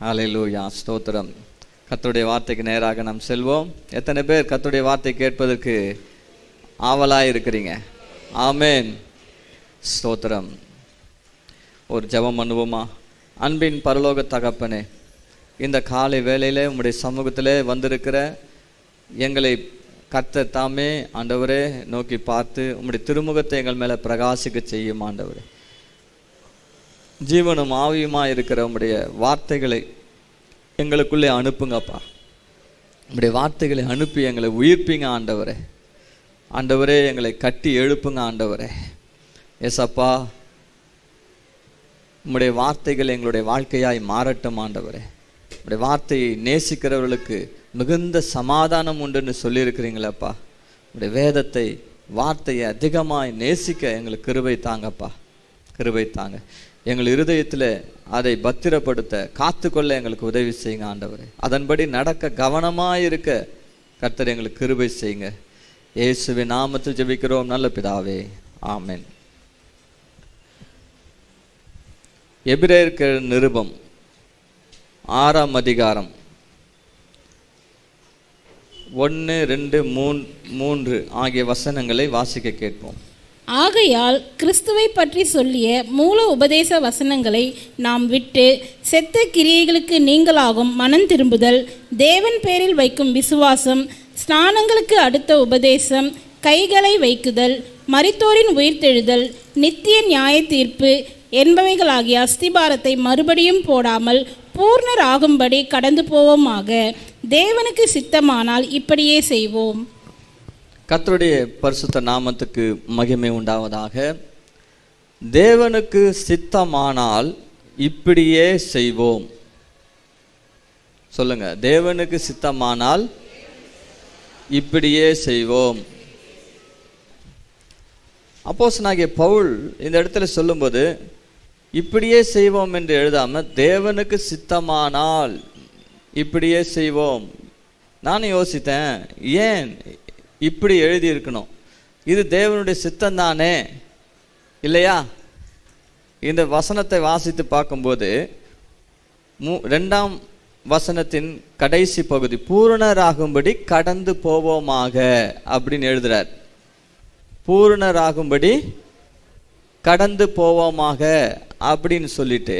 ஹல்லேலூயா, ஸ்தோத்திரம். கர்த்தருடைய வார்த்தைக்கு நேராக நாம் செல்வோம். எத்தனை பேர் கர்த்தருடைய வார்த்தை கேட்பதற்கு ஆவலாக இருக்கிறீங்க? ஆமேன், ஸ்தோத்திரம். ஒரு ஜெபம் பண்ணுவோமா? அன்பின் பரலோக தகப்பனே, இந்த காலை வேளையிலே உம்முடைய சமூகத்திலே வந்திருக்கிற எங்களை கர்த்தர் தாமே ஆண்டவரே நோக்கி பார்த்து உம்முடைய திருமுகத்தை எங்கள் மேலே பிரகாசிக்க செய்யும். ஆண்டவரே, ஜீவனும் ஆவியுமாக இருக்கிற உம்முடைய வார்த்தைகளை எங்களுக்குள்ளே அனுப்புங்கப்பா. உம்முடைய வார்த்தைகளை அனுப்பி எங்களை உயிர்ப்பீங்க ஆண்டவரே. ஆண்டவரே, எங்களை கட்டி எழுப்புங்க ஆண்டவரே. ஏசப்பா, உம்முடைய வார்த்தைகள் எங்களுடைய வாழ்க்கையாய் மாறட்டும் ஆண்டவரே. உம்முடைய வார்த்தையை நேசிக்கிறவர்களுக்கு மிகுந்த சமாதானம் உண்டுன்னு சொல்லியிருக்கிறீங்களப்பா. உம்முடைய வேதத்தை, வார்த்தையை அதிகமாய் நேசிக்க எங்களுக்கு கிருபை தாங்கப்பா, கிருபை தாங்க. எங்கள் இருதயத்தில் அதை பத்திரப்படுத்த காத்துக்கொள்ள எங்களுக்கு உதவி செய்யுங்க ஆண்டவரே. அதன்படி நடக்க கவனமாக இருக்க கர்த்தர் எங்களுக்கு கிருபை செய்யுங்க. இயேசுவின் நாமத்தில் ஜெபிக்கிறோம் நல்ல பிதாவே, ஆமென். எபிரேயர் நிருபம் 6ஆம் அதிகாரம் 1, 2, 3 ஆகிய வசனங்களை வாசிக்க கேட்போம். ஆகையால் கிறிஸ்துவை பற்றி சொல்லிய மூல உபதேச வசனங்களை நாம் விட்டு செத்த கிரியைகளுக்கு நீங்களாகும் மனம் திரும்புதல், தேவன் பேரில் வைக்கும் விசுவாசம், ஸ்நானங்களுக்கு அடுத்த உபதேசம், கைகளை வைக்குதல், மரித்தோரின் உயிர்த்தெழுதல், நித்திய நியாய தீர்ப்பு என்பவைகளாகிய அஸ்திபாரத்தை மறுபடியும் போடாமல் பூர்ணர் ஆகும்படி கடந்து போவோமாக. தேவனுக்கு சித்தமானால் இப்படியே செய்வோம். கர்த்தருடைய பரிசுத்த நாமத்துக்கு மகிமை உண்டாவதாக. தேவனுக்கு சித்தமானால் இப்படியே செய்வோம். சொல்லுங்க, தேவனுக்கு சித்தமானால் இப்படியே செய்வோம். அப்போஸ்தலனாகிய பவுல் இந்த இடத்துல சொல்லும்போது இப்படியே செய்வோம் என்று எழுதாம தேவனுக்கு சித்தமானால் இப்படியே செய்வோம். நானும் யோசித்தேன், ஏன் இப்படி எழுதியிருக்கணும்? இது தேவனுடைய சித்தம் தானே, இல்லையா? இந்த வசனத்தை வாசித்து பார்க்கும்போது 2ஆம் வசனத்தின் கடைசி பகுதி பூரணராகும்படி கடந்து போவோமாக அப்படின்னு எழுதுறார். பூரணராகும்படி கடந்து போவோமாக அப்படின்னு சொல்லிட்டு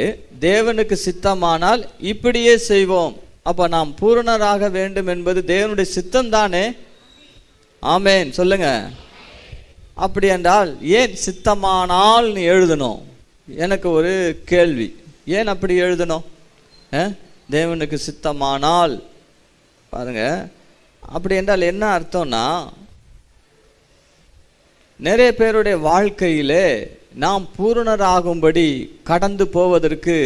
தேவனுக்கு சித்தமானால் இப்படியே செய்வோம். அப்போ நாம் பூரணராக வேண்டும் என்பது தேவனுடைய சித்தம் தானே? ஆமேன், சொல்லுங்க. அப்படி என்றால் ஏன் சித்தமானால் நீ எழுதணும்? எனக்கு ஒரு கேள்வி, ஏன் அப்படி எழுதணும்? தேவனுக்கு சித்தமானால் பாருங்க, அப்படி என்றால் என்ன அர்த்தம்னா, நிறைய பேருடைய வாழ்க்கையிலே நாம் பூரணராகும்படி கடந்து போவதற்கு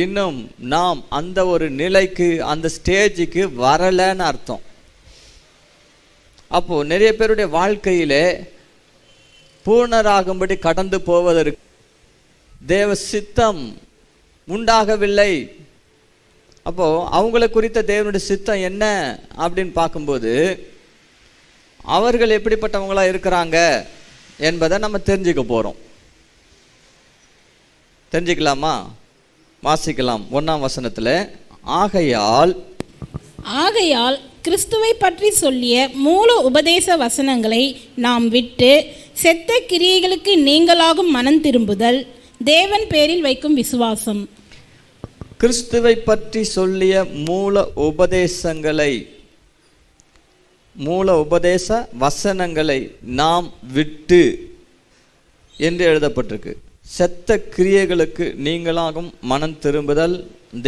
இன்னும் நாம் அந்த ஒரு நிலைக்கு, அந்த ஸ்டேஜுக்கு வரலைன்னு அர்த்தம். அப்போ நிறைய பேருடைய வாழ்க்கையிலே பூர்ணராகும்படி கடந்து போவதற்கு தேவ சித்தம் உண்டாகவில்லை. அப்போ அவங்களை குறித்த தேவனுடைய சித்தம் என்ன அப்படின்னு பார்க்கும்போது அவர்கள் எப்படிப்பட்டவங்களா இருக்கிறாங்க என்பதை நம்ம தெரிஞ்சுக்க போறோம். தெரிஞ்சுக்கலாமா? வாசிக்கலாம் 1ஆம் வசனத்தில். ஆகையால் கிறிஸ்துவை பற்றி சொல்லிய மூல உபதேச வசனங்களை நாம் விட்டு செத்த கிரியைகளுக்கு நீங்களாகும் மனம் திரும்புதல், தேவன் பேரில் வைக்கும் விசுவாசம். கிறிஸ்துவை பற்றி சொல்லிய மூல உபதேச வசனங்களை நாம் விட்டு என்று எழுதப்பட்டிருக்கு. செத்த கிரியைகளுக்கு நீங்களாகும் மனம் திரும்புதல்,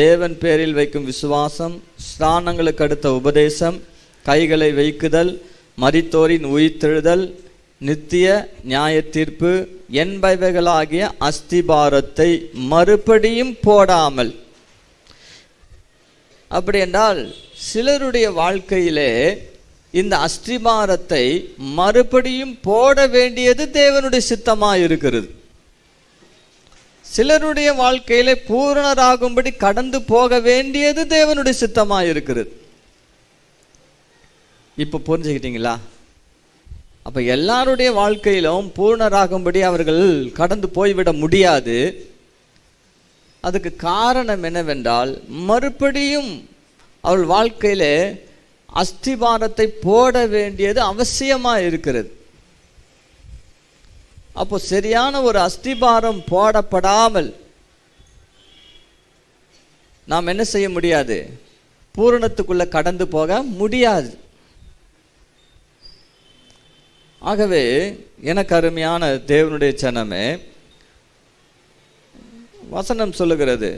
தேவன் பேரில் வைக்கும் விசுவாசம், ஸ்நானங்களுக்கு அடுத்த உபதேசம், கைகளை வைக்குதல், மரித்தோரின் உயிர்த்தெழுதல், நித்திய நியாய தீர்ப்பு என்பவைகளாகிய அஸ்திபாரத்தை மறுபடியும் போடாமல். அப்படி என்றால் சிலருடைய வாழ்க்கையிலே இந்த அஸ்திபாரத்தை மறுபடியும் போட வேண்டியது தேவனுடைய சித்தமாக இருக்கிறது. சிலருடைய வாழ்க்கையில பூரணராகும்படி கடந்து போக வேண்டியது தேவனுடைய சித்தமாக இருக்கிறது. இப்போ புரிஞ்சுக்கிட்டீங்களா? அப்போ எல்லாருடைய வாழ்க்கையிலும் பூர்ணராகும்படி அவர்கள் கடந்து போய்விட முடியாது. அதுக்கு காரணம் என்னவென்றால், மறுபடியும் அவள் வாழ்க்கையிலே அஸ்திபாரத்தை போட வேண்டியது அவசியமாக இருக்கிறது. அப்போ சரியான ஒரு அஸ்திபாரம் போடப்படாமல் நாம் என்ன செய்ய முடியாது? பூரணத்துக்குள்ள கடந்து போக முடியாது. ஆகவே எனக்கு அருமையான தேவனுடைய ஜனமே, வசனம் சொல்லுகிறது,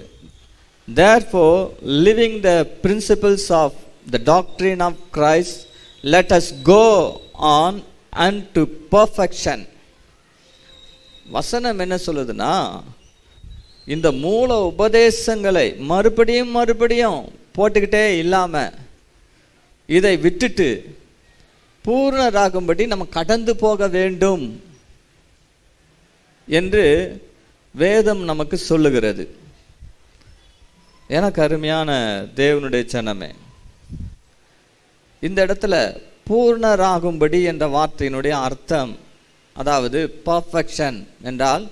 therefore living the principles of the doctrine of Christ, let us go on unto perfection. வசனம் என்ன சொல்லுதுன்னா, இந்த மூல உபதேசங்களை மறுபடியும் போட்டுக்கிட்டே இல்லாமல் இதை விட்டுட்டு பூர்ணராகும்படி நம்ம கடந்து போக வேண்டும் என்று வேதம் நமக்கு சொல்லுகிறது. எனக்கு அருமையான தேவனுடைய ஜனமே, இந்த இடத்துல பூர்ணராகும்படி என்ற வார்த்தையினுடைய அர்த்தம், அதாவது பர்ஃபெக்ஷன் என்றால்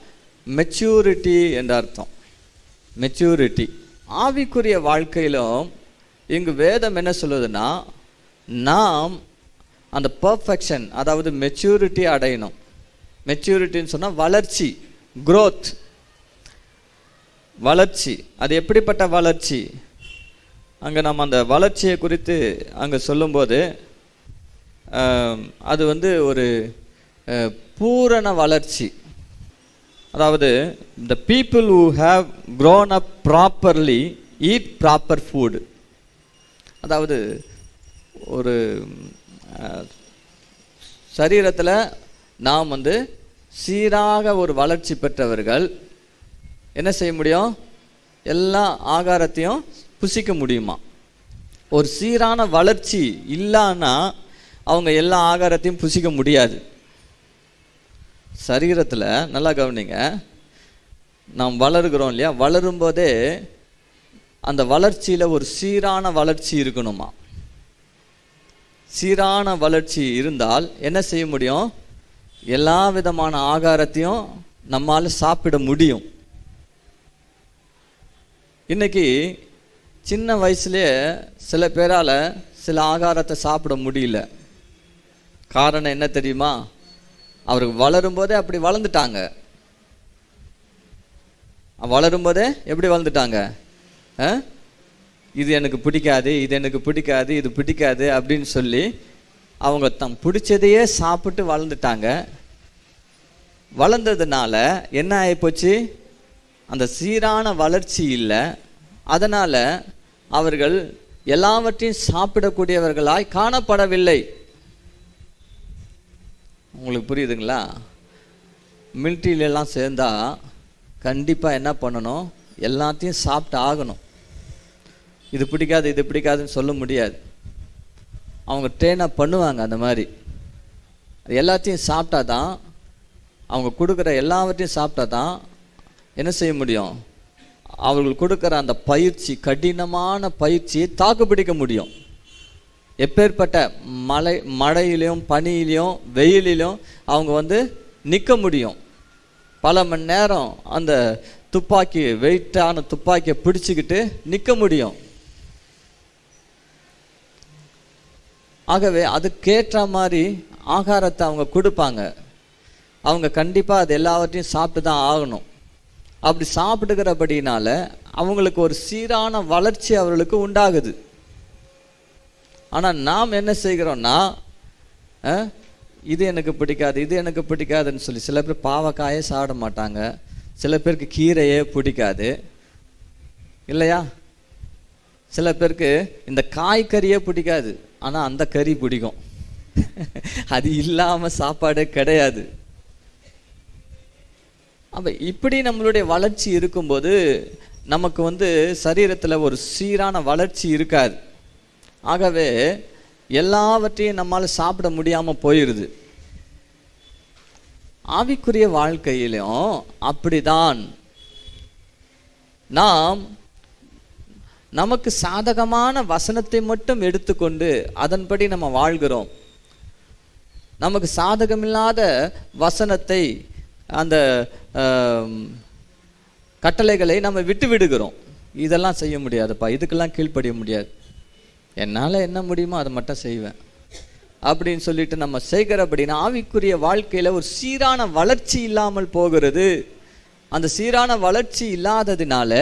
மெச்சூரிட்டி என்ற அர்த்தம். மெச்சூரிட்டி ஆவிக்குரிய வாழ்க்கையிலும் இங்கு வேதம் என்ன சொல்லுதுன்னா, நாம் அந்த பர்ஃபெக்ஷன், அதாவது மெச்சூரிட்டி அடையணும். மெச்சூரிட்டின்னு சொன்னால் வளர்ச்சி, growth, வளர்ச்சி. அது எப்படிப்பட்ட வளர்ச்சி? அங்கே நம்ம அந்த வளர்ச்சியை குறித்து அங்கே சொல்லும்போது அது ஒரு பூரண வளர்ச்சி. அதாவது the people who have grown up properly eat proper food. அதாவது ஒரு சரீரத்தில் நாம் சீராக ஒரு வளர்ச்சி பெற்றவர்கள் என்ன செய்ய முடியும்? எல்லா ஆகாரத்தையும் புசிக்க முடியுமா? ஒரு சீரான வளர்ச்சி இல்லைன்னா அவங்க எல்லா ஆகாரத்தையும் புசிக்க முடியாது. சரீரத்தில் நல்லா கவனிங்க, நாம் வளருகிறோம் இல்லையா? வளரும்போதே அந்த வளர்ச்சியில் ஒரு சீரான வளர்ச்சி இருக்கணுமா? சீரான வளர்ச்சி இருந்தால் என்ன செய்ய முடியும்? எல்லா விதமான ஆகாரத்தையும் நம்மால் சாப்பிட முடியும். இன்னைக்கு சின்ன வயசுலேயே சில பேரால் சில ஆகாரத்தை சாப்பிட முடியல. காரணம் என்ன தெரியுமா? அவருக்கு வளரும்போதே அப்படி வளர்ந்துட்டாங்க. வளரும்போதே எப்படி வளர்ந்துட்டாங்க? இது எனக்கு பிடிக்காது, இது எனக்கு பிடிக்காது, இது பிடிக்காது அப்படின்னு சொல்லி அவங்க தம் பிடிச்சதையே சாப்பிட்டு வளர்ந்துட்டாங்க. வளர்ந்ததுனால என்ன ஆகிப்போச்சு? அந்த சீரான வளர்ச்சி இல்லை. அதனால் அவர்கள் எல்லாவற்றையும் சாப்பிடக்கூடியவர்களாய் காணப்படவில்லை. உங்களுக்கு புரியுதுங்களா? மிலிட்ரியிலெல்லாம் சேர்ந்தால் கண்டிப்பாக என்ன பண்ணணும்? எல்லாத்தையும் சாப்பிட்டு ஆகணும். இது பிடிக்காது, இது பிடிக்காதுன்னு சொல்ல முடியாது. அவங்க ட்ரெயினாக பண்ணுவாங்க. அந்த மாதிரி எல்லாத்தையும் சாப்பிட்டா தான், அவங்க கொடுக்குற எல்லாவற்றையும் சாப்பிட்டா தான் என்ன செய்ய முடியும்? அவர்கள் கொடுக்குற அந்த பயிற்சி, கடினமான பயிற்சியை தாக்கு பிடிக்க முடியும். எப்பேற்பட்ட மழையிலையும் பனியிலையும் வெயிலிலும் அவங்க நிற்க முடியும். பல மணி நேரம் அந்த துப்பாக்கி, வெயிட்டான துப்பாக்கியை பிடிச்சிக்கிட்டு நிற்க முடியும். ஆகவே அதுக்கேற்ற மாதிரி ஆகாரத்தை அவங்க கொடுப்பாங்க. அவங்க கண்டிப்பாக அது எல்லாவற்றையும் சாப்பிட்டு தான் ஆகணும். அப்படி சாப்பிட்டுக்கிறபடினால அவங்களுக்கு ஒரு சீரான வளர்ச்சி அவர்களுக்கு உண்டாகுது. ஆனால் நாம் என்ன செய்கிறோன்னா, இது எனக்கு பிடிக்காது, இது எனக்கு பிடிக்காதுன்னு சொல்லி சில பேர் பாவக்காயே சாப்பிட மாட்டாங்க, சில பேருக்கு கீரையே பிடிக்காது இல்லையா? சில பேருக்கு இந்த காய்கறியே பிடிக்காது, ஆனால் அந்த கறி பிடிக்கும். அது இல்லாமல் சாப்பாடே கிடையாது. அப்போ இப்படி நம்மளுடைய வளர்ச்சி இருக்கும்போது நமக்கு சரீரத்தில் ஒரு சீரான வளர்ச்சி இருக்காது. ஆகவே எல்லாவற்றையும் நம்மால் சாப்பிட முடியாமல் போயிடுது. ஆவிக்குரிய வாழ்க்கையிலும் அப்படிதான். நாம் நமக்கு சாதகமான வசனத்தை மட்டும் எடுத்துக்கொண்டு அதன்படி நம்ம வாழ்கிறோம். நமக்கு சாதகமில்லாத வசனத்தை, அந்த கட்டளைகளை நம்ம விட்டு விடுகிறோம். இதெல்லாம் செய்ய முடியாதுப்பா, இதுக்கெல்லாம் கீழ்ப்படிய முடியாது, என்னால் என்ன முடியுமோ அதை மட்டும் செய்வேன் அப்படின்னு சொல்லிட்டு நம்ம செய்கிறபடினா ஆவிக்குரிய வாழ்க்கையில் ஒரு சீரான வளர்ச்சி இல்லாமல் போகிறது. அந்த சீரான வளர்ச்சி இல்லாததினால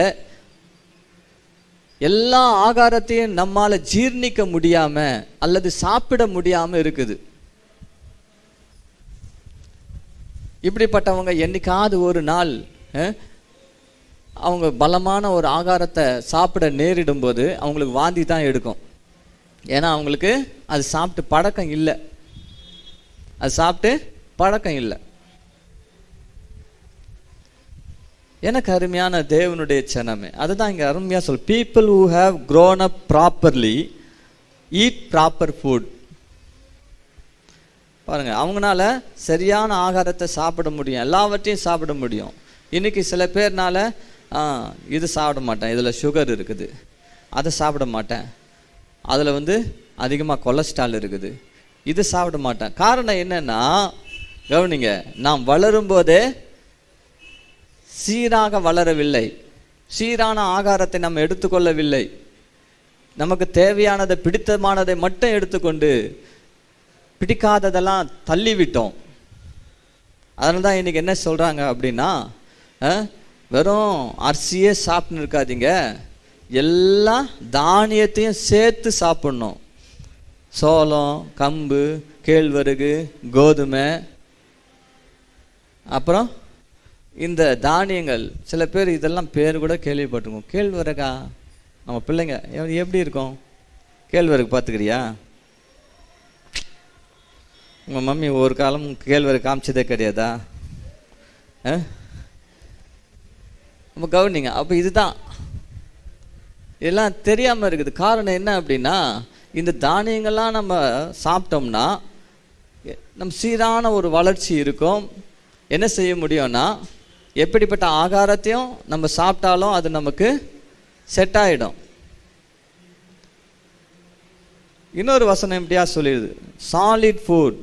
எல்லா ஆகாரத்தையும் நம்மால் ஜீர்ணிக்க முடியாமல் அல்லது சாப்பிட முடியாமல் இருக்குது. இப்படிப்பட்டவங்க என்னைக்காவது ஒரு நாள் அவங்க பலமான ஒரு ஆகாரத்தை சாப்பிட நேரிடும் போது அவங்களுக்கு வாந்தி தான் எடுக்கும். ஏன்னா அவங்களுக்கு அது சாப்பிட்டு பழக்கம் இல்லை, அது சாப்பிட்டு பழக்கம் இல்லை. எனக்கு அருமையான தேவனுடைய சனமே, அதுதான் இங்கே அருமையாக சொல், people who have grown up properly eat proper food. பாருங்கள், அவங்களால சரியான ஆகாரத்தை சாப்பிட முடியும், எல்லாவற்றையும் சாப்பிட முடியும். இன்றைக்கி சில பேர்னால இது சாப்பிட மாட்டேன், இதில் சுகர் இருக்குது, அதை சாப்பிட மாட்டேன், அதில் அதிகமாக கொலஸ்ட்ரால் இருக்குது, இது சாப்பிட மாட்டேன். காரணம் என்னென்னா, கவனிங்க, நாம் வளரும்போதே சீராக வளரவில்லை, சீரான ஆகாரத்தை நம்ம எடுத்துக்கொள்ளவில்லை, நமக்கு தேவையானதை பிடித்தமானதை மட்டும் எடுத்துக்கொண்டு பிடிக்காததெல்லாம் தள்ளிவிட்டோம். அதனால தான் இன்றைக்கி என்ன சொல்கிறாங்க அப்படின்னா, வெறும் அரிசியே சாப்பிட்னு இருக்காதீங்க, எல்லா தானியத்தையும் சேர்த்து சாப்பிட்ணும். சோளம், கம்பு, கேழ்வரகு, கோதுமை, அப்புறம் இந்த தானியங்கள். சில பேர் இதெல்லாம் பேர் கூட கேள்விப்பட்டிருக்கோம். கேழ்வரகா, நம்ம பிள்ளைங்க எப்படி இருக்கும் கேழ்வரகு பார்த்துக்கிறியா? உங்கள் மம்மி ஒரு காலம் கேழ்வரகு காமிச்சதே கிடையாதா? நம்ம கவனிங்க. அப்போ இதுதான், இதெல்லாம் தெரியாமல் இருக்குது. காரணம் என்ன அப்படின்னா, இந்த தானியங்கள்லாம் நம்ம சாப்பிட்டோம்னா நம்ம சீரான ஒரு வளர்ச்சி இருக்கும். என்ன செய்ய முடியும்னா, எப்படிப்பட்ட ஆகாரத்தையும் நம்ம சாப்பிட்டாலும் அது நமக்கு செட் ஆகிடும். இன்னொரு வசனம் எப்படியா சொல்லிடுது, solid food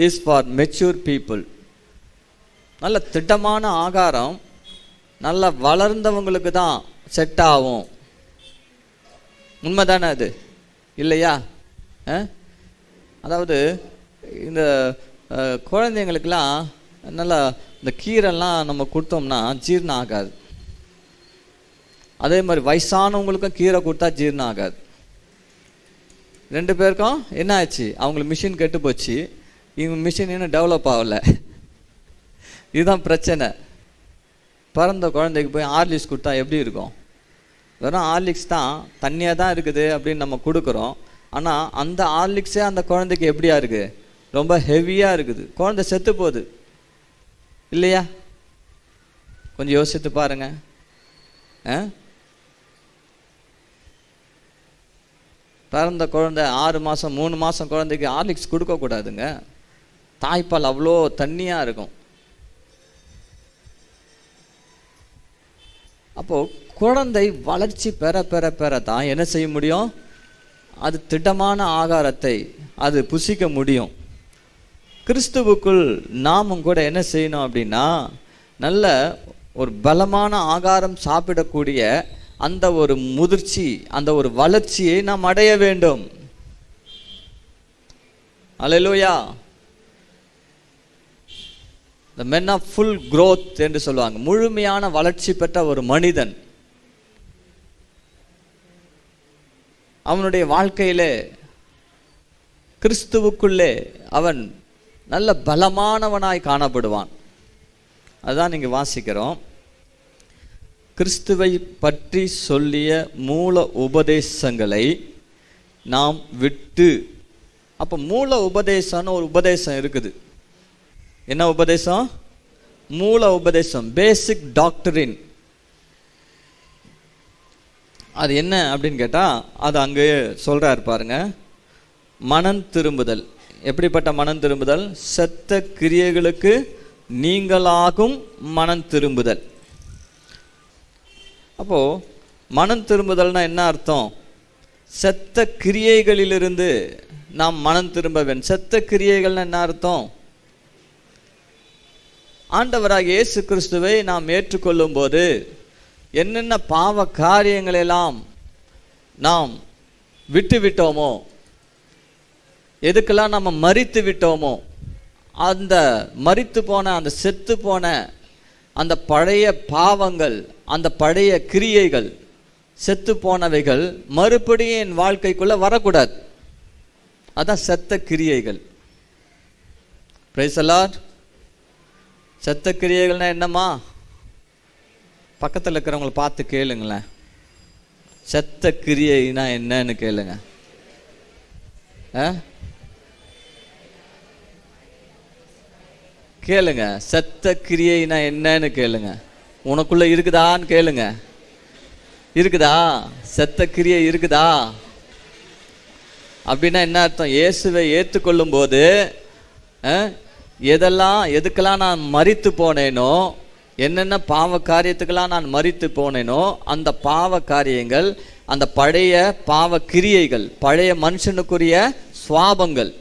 is for mature people. நல்ல திட்டமான ஆகாரம் நல்ல வளர்ந்தவங்களுக்கு தான் செட் ஆகும். உண்மை தானே அது, இல்லையா? அதாவது இந்த குழந்தைங்களுக்கெல்லாம் நல்லா இந்த கீரைலாம் நம்ம கொடுத்தோம்னா ஜீரணம் ஆகாது. அதே மாதிரி வயசானவங்களுக்கும் கீரை கொடுத்தா ஜீரணம் ஆகாது. ரெண்டு பேருக்கும் என்ன ஆச்சு, அவங்களுக்கு மிஷின் கெட்டு போச்சு, இவங்க மிஷின் இன்னும் டெவலப் ஆகலை. இதுதான் பிரச்சனை. பிறந்த குழந்தைக்கு போய் ஹார்லிக்ஸ் கொடுத்தா எப்படி இருக்கும்? வெறும் ஹார்லிக்ஸ் தான், தண்ணியாக தான் இருக்குது அப்படின்னு நம்ம கொடுக்குறோம். ஆனால் அந்த ஹார்லிக்ஸே அந்த குழந்தைக்கு எப்படியா இருக்குது, ரொம்ப ஹெவியாக இருக்குது, குழந்தை செத்து போகுது, இல்லையா? கொஞ்சம் யோசித்து பாருங்க. பிறந்த குழந்தை 6 மாதம் 3 மாதம் குழந்தைக்கு ஹார்லிக்ஸ் கொடுக்கக்கூடாதுங்க. தாய்ப்பால் அவ்வளோ தண்ணியாக இருக்கும். அப்போது குழந்தை வளர்ச்சி பெற பெற பெற தான் என்ன செய்ய முடியும், அது திட்டமான ஆகாரத்தை அது புசிக்க முடியும். கிறிஸ்துவுக்குள் நாமும் கூட என்ன செய்யணும் அப்படின்னா, நல்ல ஒரு பலமான ஆகாரம் சாப்பிடக்கூடிய அந்த ஒரு முதிர்ச்சி, அந்த ஒரு வளர்ச்சியை நாம் அடைய வேண்டும். அல்லேலூயா. the men of full growth என்று சொல்லுவாங்க. முழுமையான வளர்ச்சி பெற்ற ஒரு மனிதன் அவனுடைய வாழ்க்கையிலே கிறிஸ்துவுக்குள்ளே அவன் நல்ல பலமானவனாய் காணப்படுவான். அதுதான் நீங்க வாசிக்கிறோம். கிறிஸ்துவை பற்றி சொல்லிய மூல உபதேசங்களை நாம் விட்டு. அப்போ மூல உபதேசம்னு ஒரு உபதேசம் இருக்குது. என்ன உபதேசம்? மூல உபதேசம், பேசிக் டாக்டரின். அது என்ன அப்படின்னு கேட்டால், அது அங்கே சொல்கிறார் பாருங்க. மனம் திரும்புதல். எப்படிப்பட்ட மனம் திரும்புதல்? செத்த கிரியைகளுக்கு நீங்களாகும் மனம் திரும்புதல். அப்போது மனம் திரும்புதல்னா என்ன அர்த்தம்? செத்த கிரியைகளிலிருந்து நாம் மனம் திரும்ப வேண்டும். செத்த கிரியைகள்னா என்ன அர்த்தம்? ஆண்டவராகிய இயேசு கிறிஸ்துவை நாம் ஏற்றுக்கொள்ளும் போது என்னென்ன பாவ காரியங்களெல்லாம் நாம் விட்டு விட்டோமோ, எதுக்கெல்லாம் நம்ம மரித்து விட்டோமோ, அந்த மரித்து போன, அந்த செத்து போன அந்த பழைய பாவங்கள், அந்த பழைய கிரியைகள், செத்து போனவைகள் மறுபடியும் என் வாழ்க்கைக்குள்ள வரக்கூடாது. அதான் செத்த கிரியைகள். Praise the Lord. செத்த கிரியைகள்னா என்னம்மா? பக்கத்தில் இருக்கிறவங்களை பார்த்து கேளுங்களேன், செத்த கிரியைனா என்னன்னு கேளுங்க. கேளுங்க, செத்த கிரியைனா என்னன்னு கேளுங்க. உனக்குள்ள இருக்குதான்னு கேளுங்க. இருக்குதா? செத்த கிரியை இருக்குதா? அப்படின்னா என்ன அர்த்தம்? இயேசுவை ஏற்றுக்கொள்ளும் போது எதுக்கெல்லாம் நான் மரித்து போனேனோ, என்னென்ன பாவ காரியத்துக்கெல்லாம் நான் மரித்து போனேனோ, அந்த பாவ காரியங்கள், அந்த பழைய பாவ கிரியைகள், பழைய மனுஷனுக்குரிய சுவாபங்கள்,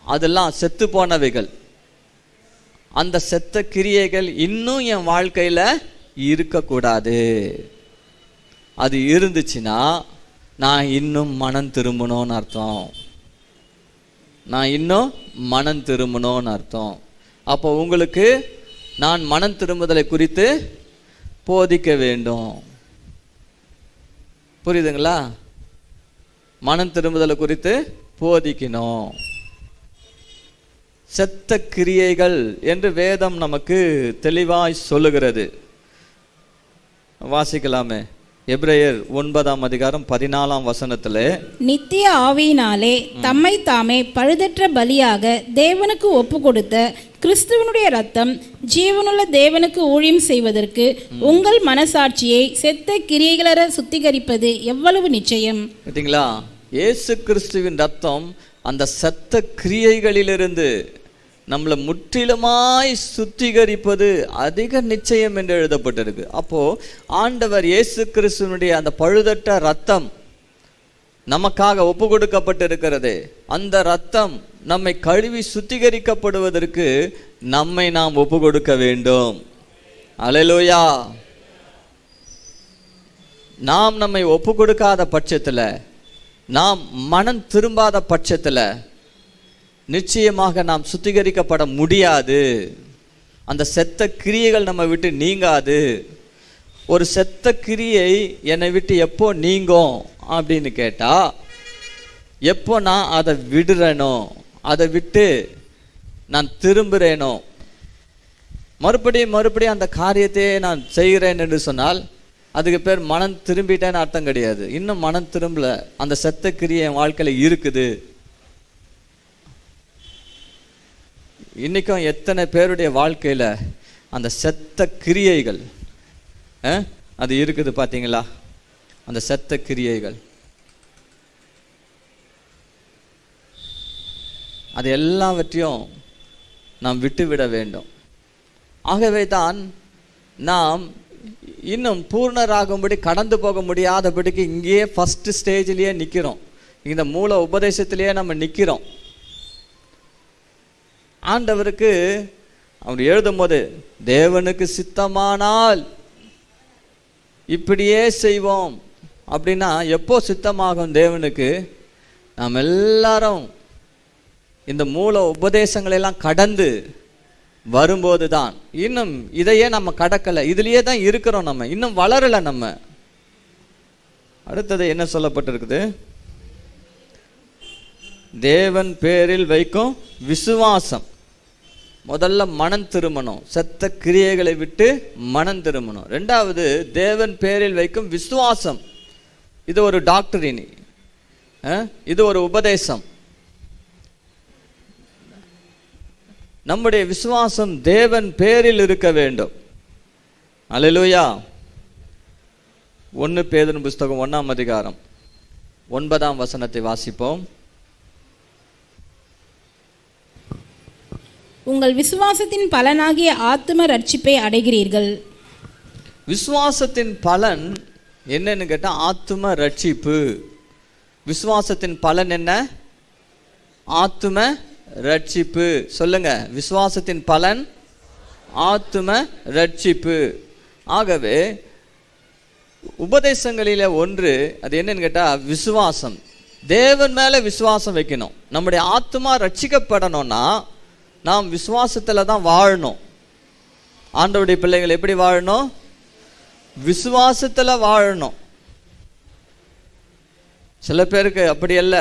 அதெல்லாம் செத்து போனவைகள். அந்த செத்த கிரியைகள் இன்னும் என் வாழ்க்கையில் இருக்கக்கூடாது. அது இருந்துச்சுன்னா நான் இன்னும் மனம் திரும்பணும்னு அர்த்தம். நான் இன்னும் மனம் திரும்பணும்னு அர்த்தம். அப்போ உங்களுக்கு நான் மனம் திரும்புதலை குறித்து போதிக்க வேண்டும். புரியுதுங்களா? மனம் திரும்புதலை குறித்து போதிக்கணும். செத்த கிரியைகள் என்று வேதம் நமக்கு தெளிவாய் சொல்லுகிறது. வாசிக்கலாமே. எபிரேயர் 9:14 நித்திய ஆவியினாலே தம்மை தாமே பழுதற்ற பலியாக தேவனுக்கு ஒப்பு கொடுத்த கிறிஸ்துவனுடைய ரத்தம் ஜீவனுள்ள தேவனுக்கு ஊழியம் செய்வதற்கு உங்கள் மனசாட்சியை செத்த கிரியைகளற சுத்திகரிப்பது எவ்வளவு நிச்சயம். பார்த்தீங்களா? இயேசு கிறிஸ்துவின் ரத்தம் அந்த செத்த கிரியைகளிலிருந்து நம்மளை முற்றிலுமாய் சுத்திகரிப்பது அதிக நிச்சயம் என்று எழுதப்பட்டிருக்கு. அப்போ ஆண்டவர் இயேசு கிறிஸ்துவனுடைய அந்த பழுதற்ற ரத்தம் நமக்காக ஒப்பு கொடுக்கப்பட்டிருக்கிறது. அந்த ரத்தம் நம்மை கழுவி சுத்திகரிக்கப்படுவதற்கு நம்மை நாம் ஒப்பு கொடுக்க வேண்டும். அல்லேலூயா. நாம் நம்மை ஒப்பு கொடுக்காத பட்சத்தில், நாம் மனம் திரும்பாத பட்சத்தில் நிச்சயமாக நாம் சுத்திகரிக்கப்பட முடியாது. அந்த செத்த கிரியைகள் நம்ம விட்டு நீங்காது. ஒரு செத்த கிரியை என்னை விட்டு எப்போ நீங்கும் அப்படின்னு கேட்டால், எப்போ நான் அதை விடுறேனோ, அதை விட்டு நான் திரும்புகிறேனோ, மறுபடியும் அந்த காரியத்தையே நான் செய்கிறேன் என்று சொன்னால் அதுக்கு பேர் மனம் திரும்பிட்டேன்னு அர்த்தம் கிடையாது. இன்னும் மனம் திரும்பல, அந்த செத்த கிரியை என் வாழ்க்கையில் இருக்குது. இன்றைக்கும் எத்தனை பேருடைய வாழ்க்கையில் அந்த செத்த கிரியைகள் அது இருக்குது பார்த்தீங்களா? அந்த செத்த கிரியைகள், அது எல்லாவற்றையும் நாம் விட்டுவிட வேண்டும். ஆகவே தான் நாம் இன்னும் பூர்ணராகும்படி, கடந்து போக முடியாதபடிக்கு இங்கேயே ஃபஸ்ட்டு ஸ்டேஜ்லேயே நிற்கிறோம். இந்த மூல உபதேசத்திலேயே நம்ம நிற்கிறோம். ஆண்டவருக்கு அவர் எழுதும் போது, தேவனுக்கு சித்தமானால் இப்படியே செய்வோம் அப்படின்னா எப்போ சித்தமாகும் தேவனுக்கு? நாம் எல்லாரும் இந்த மூல உபதேசங்களெல்லாம் கடந்து வரும்போது தான். இன்னும் இதையே நம்ம கடக்கலை, இதுலேயே தான் இருக்கிறோம், நம்ம இன்னும் வளரலை. நம்ம அடுத்தது என்ன சொல்லப்பட்டிருக்குது? தேவன் பேரில் வைக்கும் விசுவாசம். முதல்ல மனம் திரும்பணும், செத்த கிரியைகளை விட்டு மனம் திரும்பணும். ரெண்டாவது, தேவன் பேரில் வைக்கும் விசுவாசம். இது ஒரு டாக்டரின், இது ஒரு உபதேசம். நம்முடைய விசுவாசம் தேவன் பேரில் இருக்க வேண்டும். அல்லேலூயா. 1 பேதுரு புஸ்தகம் 1:9 வாசிப்போம். உங்கள் விசுவாசத்தின் பலனாகிய ஆத்தும ரட்சிப்பை அடைகிறீர்கள். விசுவாசத்தின் பலன் என்னன்னு கேட்டால் ஆத்தும ரட்சிப்பு. விசுவாசத்தின் பலன் என்ன? ஆத்தும ரட்சிப்பு. சொல்லுங்க, விசுவாசத்தின் பலன் ஆத்தும ரட்சிப்பு. ஆகவே உபதேசங்களில ஒன்று அது என்னன்னு கேட்டா விசுவாசம். தேவன் மேல விசுவாசம் வைக்கணும். நம்முடைய ஆத்துமா ரட்சிக்கப்படணும்னா நாம் விசுவாசத்துல தான் வாழணும். ஆண்டவருடைய பிள்ளைகள் எப்படி வாழணும்? விசுவாசத்துல வாழணும். சில பேருக்கு அப்படி அல்ல,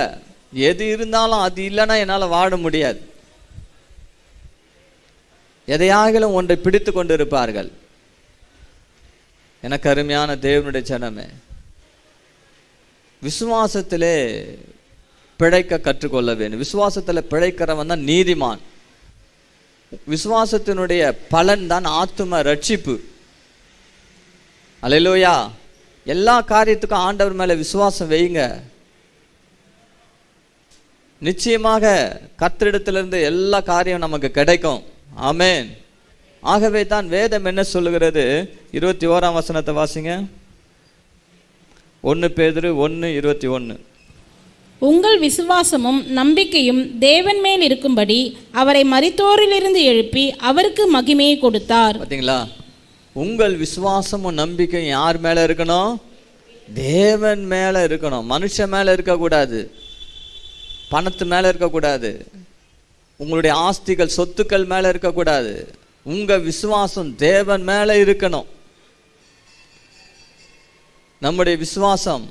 எது இருந்தாலும் அது இல்லைன்னா என்னால் வாழ முடியாது. எதையாகிலும் ஒன்றை பிடித்து கொண்டு இருப்பார்கள். எனக்கு அருமையான தேவனுடைய ஜனமே, விசுவாசத்திலே பிழைக்க கற்றுக்கொள்ள வேண்டும். விசுவாசத்தில் பிழைக்கிறவன் தான் நீதிமான். விசுவாசத்தினுடைய பலன் தான் ஆத்தும ரட்சிப்பு. அல்லேலூயா. எல்லா காரியத்துக்கும் ஆண்டவர் மேல விசுவாசம் வைங்க. நிச்சயமாக கர்த்தரிடத்திலிருந்து எல்லா காரியம் நமக்கு கிடைக்கும். ஆமென். ஆகவே தான் வேதம் என்ன சொல்லுகிறது? 21ஆம் வசனத்தை வாசிங்க. 1 பேதுரு 1:21. உங்கள் விசுவாசமும் நம்பிக்கையும் தேவன் மேல் இருக்கும்படி அவரை மரித்தோரிலிருந்து எழுப்பி அவருக்கு மகிமையை கொடுத்தார். பார்த்தீங்களா? உங்கள் விசுவாசமும் நம்பிக்கையும் யார் மேல இருக்கணும்? தேவன் மேல இருக்கணும். மனுஷன் மேல இருக்கக்கூடாது, பணத்து மேல இருக்கக்கூடாது, உங்களுடைய ஆஸ்திகள் சொத்துக்கள் மேல இருக்கக்கூடாது. உங்க விசுவாசம் தேவன் மேல இருக்கணும். நம்முடைய விசுவாசம்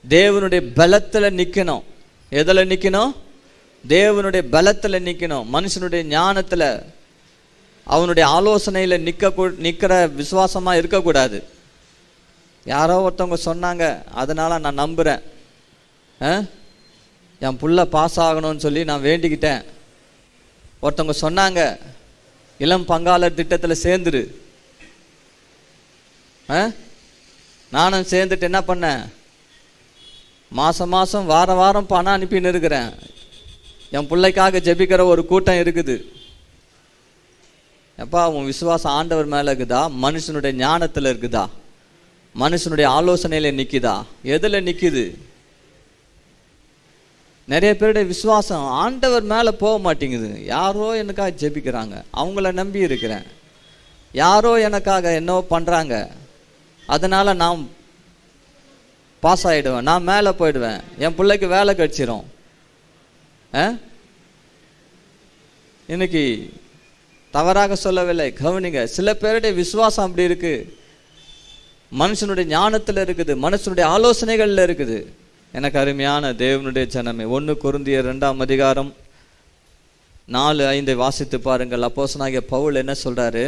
தேவனுடைய பலத்துல நிக்கணும். எதுல நிக்கணும்? தேவனுடைய பலத்துல நிக்கணும். மனுஷனுடைய ஞானத்துல அவனுடைய ஆலோசனையில நிக்கிற விசுவாசமா இருக்கக்கூடாது. யாரோ ஒருத்தவங்க சொன்னாங்க, அதனால நான் நம்புறேன், என் புள்ள பாஸ் ஆகணும்னு சொல்லி நான் வேண்டிக்கிட்டேன். ஒருத்தவங்க சொன்னாங்க, இளம் பங்காளர் திட்டத்தில் சேர்ந்துரு. நானும் சேர்ந்துட்டு என்ன பண்ணேன்? மாதம் மாதம் வாரம் வாரம் பணம் அனுப்பின்னு இருக்கிறேன். என் பிள்ளைக்காக ஜெபிக்கிற ஒரு கூட்டம் இருக்குது. எப்பா, உன் விசுவாசம் ஆண்டவர் மேலே இருக்குதா? மனுஷனுடைய ஞானத்தில் இருக்குதா? மனுஷனுடைய ஆலோசனையில் நிற்குதா? எதில் நிற்குது? நிறைய பேருடைய விசுவாசம் ஆண்டவர் மேலே போக மாட்டேங்குது. யாரோ எனக்காக ஜெபிக்கிறாங்க, அவங்கள நம்பி இருக்கிறேன். யாரோ எனக்காக என்னவோ பண்ணுறாங்க, அதனால் நான் பாஸ் ஆகிடுவேன், நான் மேலே போயிடுவேன், என் பிள்ளைக்கு வேலை கிடச்சிரும். இன்னைக்கு தவறாக சொல்லவில்லை, கவனிங்க. சில பேருடைய விசுவாசம் அப்படி இருக்கு, மனுஷனுடைய ஞானத்தில் இருக்குது, மனுஷனுடைய ஆலோசனைகளில் இருக்குது. எனக்கு அருமையான தேவனுடைய ஜனமே, 1 கொரிந்தியர் 2ஆம் அதிகாரம் 4-5 வாசித்து பாருங்கள். அப்போஸ்தலனாகிய பவுல் என்ன சொல்றாரு?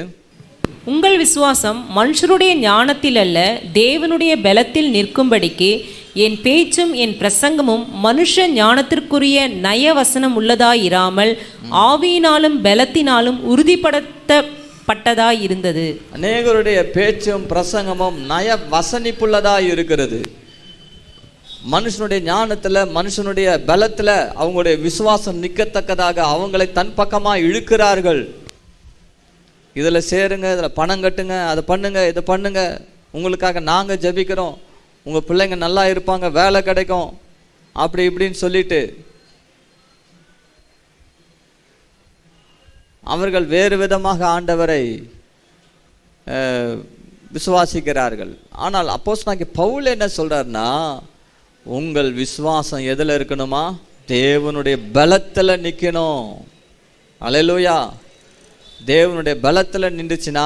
உங்கள் விசுவாசம் மனுஷருடைய ஞானத்தில் அல்ல, தேவனுடைய பலத்தில் நிற்கும்படிக்கு என் பேச்சும் என் பிரசங்கமும் மனுஷ ஞானத்திற்குரிய நயவசனம் உள்ளதாயிராமல் ஆவியினாலும் பலத்தினாலும் உறுதிப்படுத்தப்பட்டதாய் இருந்தது. அநேகருடைய பேச்சும் பிரசங்கமும் நய வசனிப்புள்ளதாய் இருக்கிறது. மனுஷனுடைய ஞானத்துல, மனுஷனுடைய பலத்துல அவங்களுடைய விசுவாசம் நிற்கத்தக்கதாக அவங்களை தன் பக்கமா இழுக்கிறார்கள். இதுல சேருங்க, இதுல பணம் கட்டுங்க, அதை பண்ணுங்க, இதை பண்ணுங்க, உங்களுக்காக நாங்க ஜெபிக்கிறோம், உங்க பிள்ளைங்க நல்லா இருப்பாங்க, வேலை கிடைக்கும், அப்படி இப்படின்னு சொல்லிட்டு அவர்கள் வேறு விதமாக ஆண்டவரை விசுவாசிக்கிறார்கள். ஆனால் அப்போஸ்தலனாகிய பவுல் என்ன சொல்றாருன்னா, உங்கள் விசுவாசம் எதில் இருக்கணுமா? தேவனுடைய பலத்தில் நிற்கணும். அல்லேலூயா. தேவனுடைய பலத்தில் நின்றுச்சுன்னா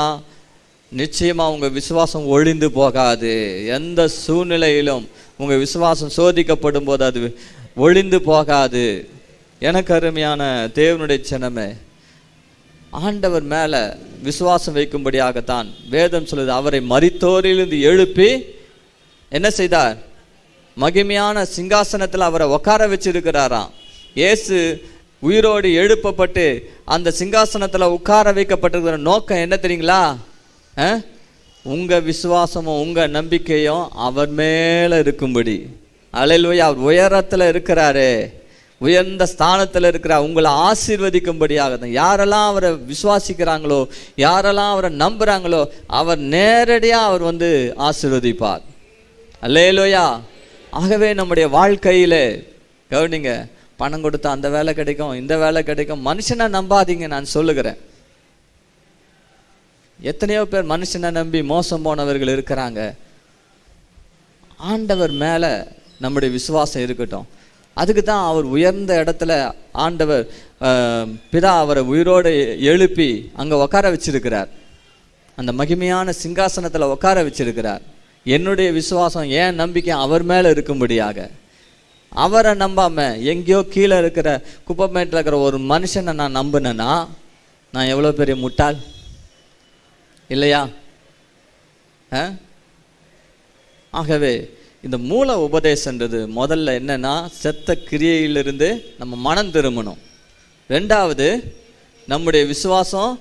நிச்சயமாக உங்கள் விசுவாசம் ஒழிந்து போகாது. எந்த சூழ்நிலையிலும் உங்கள் விசுவாசம் சோதிக்கப்படும் போது அது ஒழிந்து போகாது. எனக்கு அருமையான தேவனுடைய ஜனமே, ஆண்டவர் மேலே விசுவாசம் வைக்கும்படியாகத்தான் வேதம் சொல்லுது, அவரை மரித்தோரிலிருந்து எழுப்பி என்ன செய்தார்? மகிமையான சிங்காசனத்தில் அவரை உட்கார வச்சிருக்கிறாராம். இயேசு உயிரோடு எழுப்பப்பட்டு அந்த சிங்காசனத்தில் உட்கார வைக்கப்பட்டிருக்கிற நோக்கம் என்ன தெரியுங்களா? உங்க விசுவாசமும் உங்க நம்பிக்கையும் அவர் மேல இருக்கும்படி. அல்லேலூயா. அவர் உயரத்தில் இருக்கிறாரு, உயர்ந்த ஸ்தானத்தில் இருக்கிறார், உங்களை ஆசீர்வதிக்கும்படியாக தான். யாரெல்லாம் அவரை விசுவாசிக்கிறாங்களோ, யாரெல்லாம் அவரை நம்புறாங்களோ, அவர் நேரடியாக அவர் வந்து ஆசீர்வதிப்பார். அல்லேலூயா. ஆகவே நம்முடைய வாழ்க்கையில் கவனிங்க, பணம் கொடுத்தா அந்த வேலை கிடைக்கும், இந்த வேலை கிடைக்கும், மனுஷனை நம்பாதீங்க. நான் சொல்லுகிறேன், எத்தனையோ பேர் மனுஷனை நம்பி மோசம் போனவர்கள் இருக்கிறாங்க. ஆண்டவர் மேலே நம்முடைய விசுவாசம் இருக்கட்டும். அதுக்கு தான் அவர் உயர்ந்த இடத்துல ஆண்டவர் பிதா அவரை உயிரோடு எழுப்பி அங்கே உட்கார வச்சிருக்கிறார். அந்த மகிமையான சிங்காசனத்தில் உட்கார வச்சிருக்கிறார். என்னுடைய விசுவாசம், ஏன் நம்பிக்கை அவர் மேலே இருக்கும்படியாக. அவரை நம்பாமல் எங்கேயோ கீழே இருக்கிற குப்பைமேட்டில் இருக்கிற ஒரு மனுஷனை நான் நம்பினேன்னா நான் எவ்வளோ பெரிய முட்டாள் இல்லையா? ஆகவே இந்த மூல உபதேசன்றது முதல்ல என்னன்னா, செத்த கிரியையிலிருந்து நம்ம மனம் திரும்பணும். ரெண்டாவது, நம்முடைய விசுவாசம்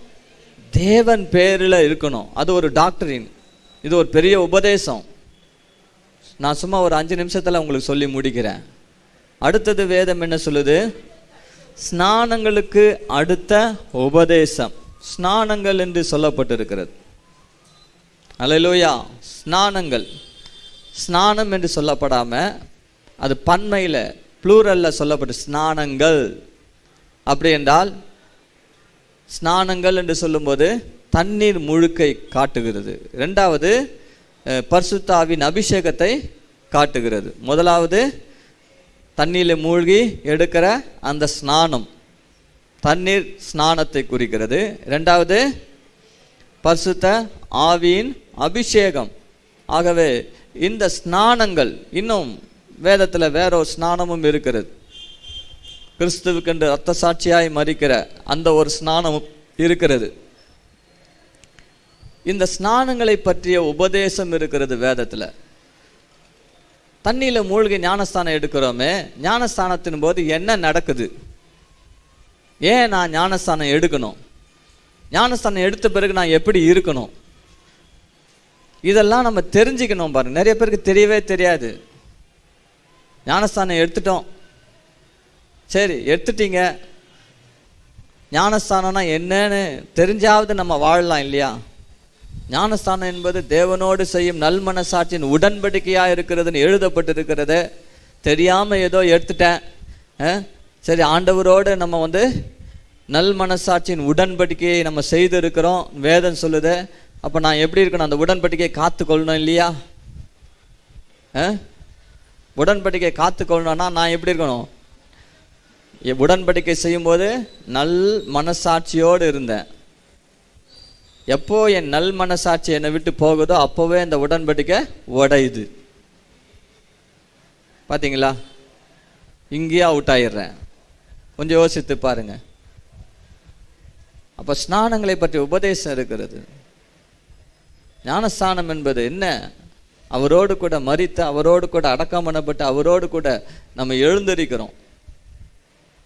தேவன் பேரில் இருக்கணும். அது ஒரு டாக்டரின், இது ஒரு பெரிய உபதேசம். நான் சும்மா ஒரு 5 நிமிஷத்தில் உங்களுக்கு சொல்லி முடிக்கிறேன். அடுத்தது வேதம் என்ன சொல்லுது? ஸ்நானங்களுக்கு அடுத்த உபதேசம். ஸ்நானங்கள் என்று சொல்லப்பட்டிருக்கிறது. அல்லேலூயா. ஸ்நானங்கள், ஸ்நானம் என்று சொல்லப்படாமல் அது பன்மையில் ப்ளூரலில் சொல்லப்பட்டு ஸ்நானங்கள். அப்படி என்றால் ஸ்நானங்கள் என்று சொல்லும்போது தண்ணீர் முழுக்கை காட்டுகிறது. ரெண்டாவது, பரிசுத்தாவின் அபிஷேகத்தை காட்டுகிறது. முதலாவது தண்ணீரில் மூழ்கி எடுக்கிற அந்த ஸ்நானம், தண்ணீர் ஸ்நானத்தை குறிக்கிறது. ரெண்டாவது பரிசுத்த ஆவியின் அபிஷேகம். ஆகவே இந்த ஸ்நானங்கள், இன்னும் வேதத்தில் வேற ஒரு ஸ்நானமும் இருக்கிறது. கிறிஸ்துவுக்கென்று இரத்த சாட்சியாய் மரிக்கிற அந்த ஒரு ஸ்நானமும் இருக்கிறது. இந்த ஸ்நானங்களை பற்றிய உபதேசம் இருக்கிறது வேதத்தில். தண்ணியில் மூழ்கி ஞானஸ்தானம் எடுக்கிறோமே, ஞானஸ்தானத்தின் போது என்ன நடக்குது? ஏன் நான் ஞானஸ்தானம் எடுக்கணும்? ஞானஸ்தானம் எடுத்த பிறகு நான் எப்படி இருக்கணும்? இதெல்லாம் நம்ம தெரிஞ்சுக்கணும். பாருங்க, நிறைய பேருக்கு தெரியவே தெரியாது. ஞானஸ்தானம் எடுத்துட்டோம், சரி எடுத்துட்டீங்க, ஞானஸ்தானம்னா என்னன்னு தெரிஞ்சாவது நம்ம வாழலாம் இல்லையா? ஞானஸ்தானம் என்பது தேவனோடு செய்யும் நல்மனசாட்சியின் உடன்படிக்கையாக இருக்கிறதுன்னு எழுதப்பட்டிருக்கிறது. தெரியாமல் ஏதோ எடுத்துட்டேன், சரி ஆண்டவரோடு நம்ம நல்மனசாட்சியின் உடன்படிக்கையை நம்ம செய்து இருக்கிறோம் வேதம் சொல்லுது. அப்போ நான் எப்படி இருக்கணும்? அந்த உடன்படிக்கையை காத்துக்கொள்ளணும் இல்லையா? உடன்படிக்கை காத்துக்கொள்ளணும்னா நான் எப்படி இருக்கணும்? உடன்படிக்கை செய்யும்போது நல் மனசாட்சியோடு இருந்தேன். எப்போ என் நல் மனசாட்சி என்னை விட்டு போகுதோ அப்போவே இந்த உடன்படிக்கை உடையுது. பார்த்தீங்களா? இங்கேயே அவுட் ஆயிடுறேன். கொஞ்சம் யோசித்து பாருங்க. அப்போ ஸ்நானங்களை பற்றி உபதேசம் இருக்கிறது. ஞானஸ்தானம் என்பது என்ன? அவரோடு கூட மரித்து, அவரோடு கூட அடக்கம் பண்ணப்பட்டு, அவரோடு கூட நம்ம எழுந்திருக்கிறோம்.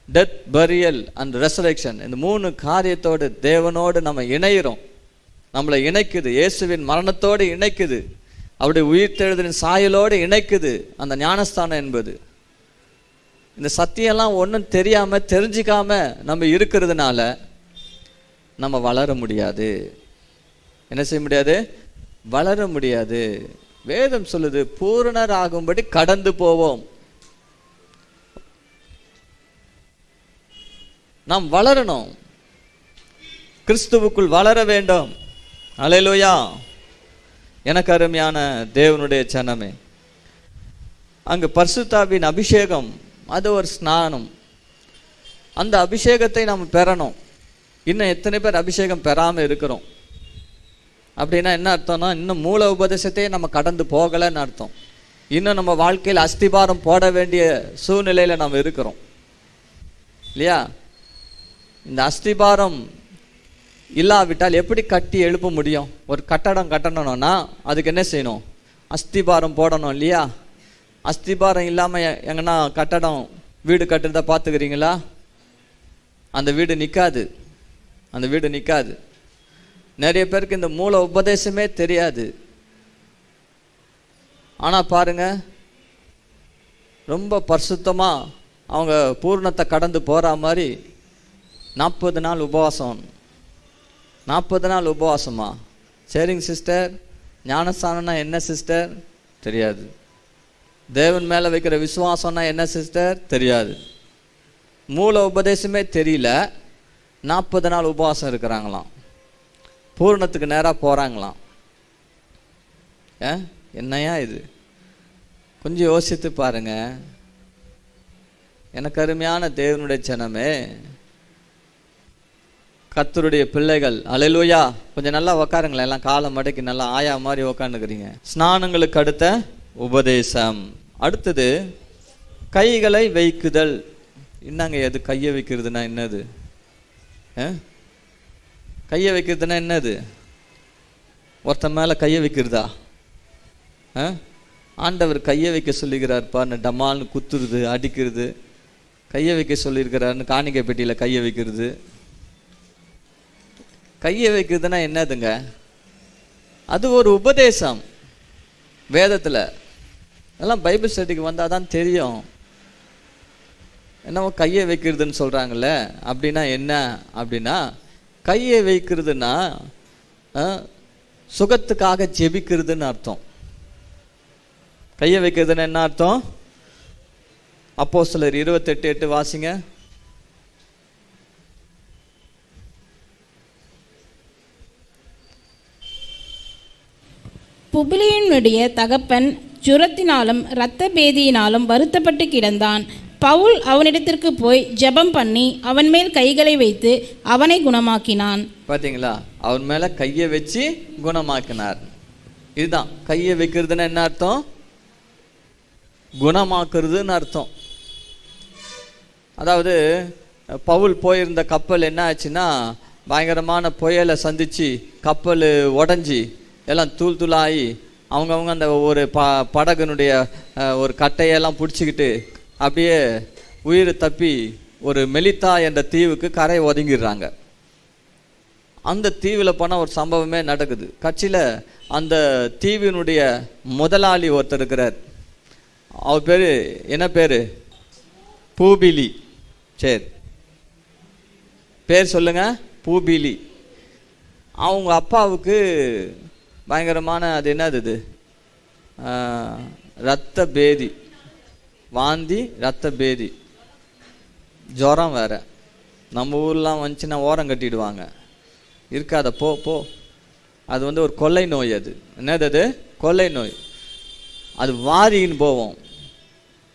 டெத், பரியல் அண்ட் ரெசரக்ஷன், இந்த 3 காரியத்தோடு தேவனோடு நம்ம இணைகிறோம். நம்மளை இணைக்குது, இயேசுவின் மரணத்தோடு இணைக்குது, அவருடைய உயிர்த்தெழுதலின் சாயலோடு இணைக்குது அந்த ஞானஸ்தானம் என்பது. இந்த சத்தியெல்லாம் ஒன்றும் தெரியாமல் தெரிஞ்சிக்காம நம்ம இருக்கிறதுனால நம்ம வளர முடியாது. என்ன செய்ய முடியாது? வளர முடியாது. வேதம் சொல்லுது, பூரணர் ஆகும்படி கடந்து போவோம். நாம் வளரணும், கிறிஸ்துவுக்குள் வளர வேண்டும். அல்லேலூயா. எனக்கு அருமையான தேவனுடைய ஜனமே, அங்கு பரிசுத்தாவின் அபிஷேகம், அது ஒரு ஸ்நானம். அந்த அபிஷேகத்தை நாம் பெறணும். இன்னும் எத்தனை பேர் அபிஷேகம் பெறாமல் இருக்கிறோம்? அப்படின்னா என்ன அர்த்தம்னா, இன்னும் மூல உபதேசத்தையே நம்ம கடந்து போகலைன்னு அர்த்தம். இன்னும் நம்ம வாழ்க்கையில் அஸ்திபாரம் போட வேண்டிய சூழ்நிலையில் நம்ம இருக்கிறோம் இல்லையா? இந்த அஸ்திபாரம் இல்லாவிட்டால் எப்படி கட்டி எழுப்ப முடியும்? ஒரு கட்டடம் கட்டணும்னா அதுக்கு என்ன செய்யணும்? அஸ்திபாரம் போடணும் இல்லையா? அஸ்திபாரம் இல்லாமல் எங்கன்னா கட்டடம், வீடு கட்டுறதை பார்த்துக்கிறீங்களா? அந்த வீடு நிற்காது, அந்த வீடு நிற்காது. நிறைய பேருக்கு இந்த மூல உபதேசமே தெரியாது. ஆனால் பாருங்க, ரொம்ப பரிசுத்தமாக அவங்க பூர்ணத்தை கடந்து போகிற மாதிரி 40 நாள் உபவாசம். 40 நாள் உபவாசமா? சரிங்க சிஸ்டர், ஞானஸ்தானம்னா என்ன சிஸ்டர்? தெரியாது. தேவன் மேலே வைக்கிற விசுவாசம்னா என்ன சிஸ்டர்? தெரியாது. மூல உபதேசமே தெரியல, 40 நாள் உபவாசம் இருக்கிறாங்களாம். பூரணத்துக்கு நேராக போகிறாங்களாம். என்னையா இது? கொஞ்சம் யோசித்து பாருங்க. எனக்கு அருமையான தேவனுடைய ஜனமே, கர்த்தருடைய பிள்ளைகள், அல்லேலூயா. கொஞ்சம் நல்லா உக்காருங்களேன், எல்லாம் காலை மடக்கி நல்லா ஆயா மாதிரி உக்காந்துக்கிறீங்க. ஸ்நானங்களுக்கு அடுத்த உபதேசம். அடுத்தது கைகளை வைக்குதல். என்னங்க எது கையை வைக்கிறதுனா என்னது? கையை வைக்கிறதுனா என்னது? ஒருத்தன் மேலே கையை வைக்கிறதா? ஆண்டவர் கையை வைக்க சொல்லிக்கிறார்ப்பா, டமால்னு குத்துறது, அடிக்கிறது, கையை வைக்க சொல்லியிருக்கிறாருன்னு காணிக்கை பெட்டியில் கையை வைக்கிறது. கையை வைக்கிறதுனா என்னதுங்க? அது ஒரு உபதேசம் வேதத்தில். அதெல்லாம் பைபிள் ஸ்டடிக்கு வந்தால் தான் தெரியும். என்னவோ கையை வைக்கிறதுன்னு சொல்கிறாங்கல்ல, அப்படின்னா என்ன? அப்படின்னா கையை வைக்கிறதுனா சுகத்துக்காக ஜெபிக்கிறதுன்னு அர்த்தம். கையை வைக்கிறதுன்னு என்ன அர்த்தம்? அப்போஸ்தலர் 28:8 வாசிங்க. புபிலியனுடைய தகப்பன் ஜுரத்தினாலும் இரத்த பேதியினாலும் வருத்தப்பட்டு கிடந்தான். பவுல் அவனிடத்திற்கு போய் ஜெபம் பண்ணி அவன் மேல் கைகளை வைத்து அவனை குணமாக்கினான். பார்த்தீங்களா? அவன் மேல கையை வச்சு குணமாக்கினார். இதுதான் கையை வைக்கிறதுன்னு என்ன அர்த்தம்? குணமாக்குறதுன்னு அர்த்தம். அதாவது பவுல் போயிருந்த கப்பல் என்ன ஆச்சுன்னா, பயங்கரமான புயலை சந்திச்சு கப்பல் உடஞ்சி எல்லாம் தூள் தூளாகி அவங்கவுங்க அந்த ஒரு படகுனுடைய ஒரு கட்டையெல்லாம் பிடிச்சிக்கிட்டு அப்படியே உயிர் தப்பி ஒரு மெலித்தா என்ற தீவுக்கு கரை ஒதுங்கிடுறாங்க. அந்த தீவில் போனால் ஒரு சம்பவமே நடக்குது. கட்சியில் அந்த தீவினுடைய முதலாளி ஒருத்தர் இருக்கிறார். அவர் பேர் என்ன பேர்? பூபிலி. சரி, பேர் சொல்லுங்க. பூபிலி. அவங்க அப்பாவுக்கு பயங்கரமான அது என்னது, இது இரத்த பேதி, வாந்தி, இரத்த பேதி, ஜுரம் வேற. நம்ம ஊர்லாம் வந்துச்சுன்னா ஓரம் கட்டிடுவாங்க, இருக்காத போ போ. அது ஒரு கொள்ளை நோய். அது என்னது? அது கொள்ளை நோய். அது வாரின்னு போவோம்.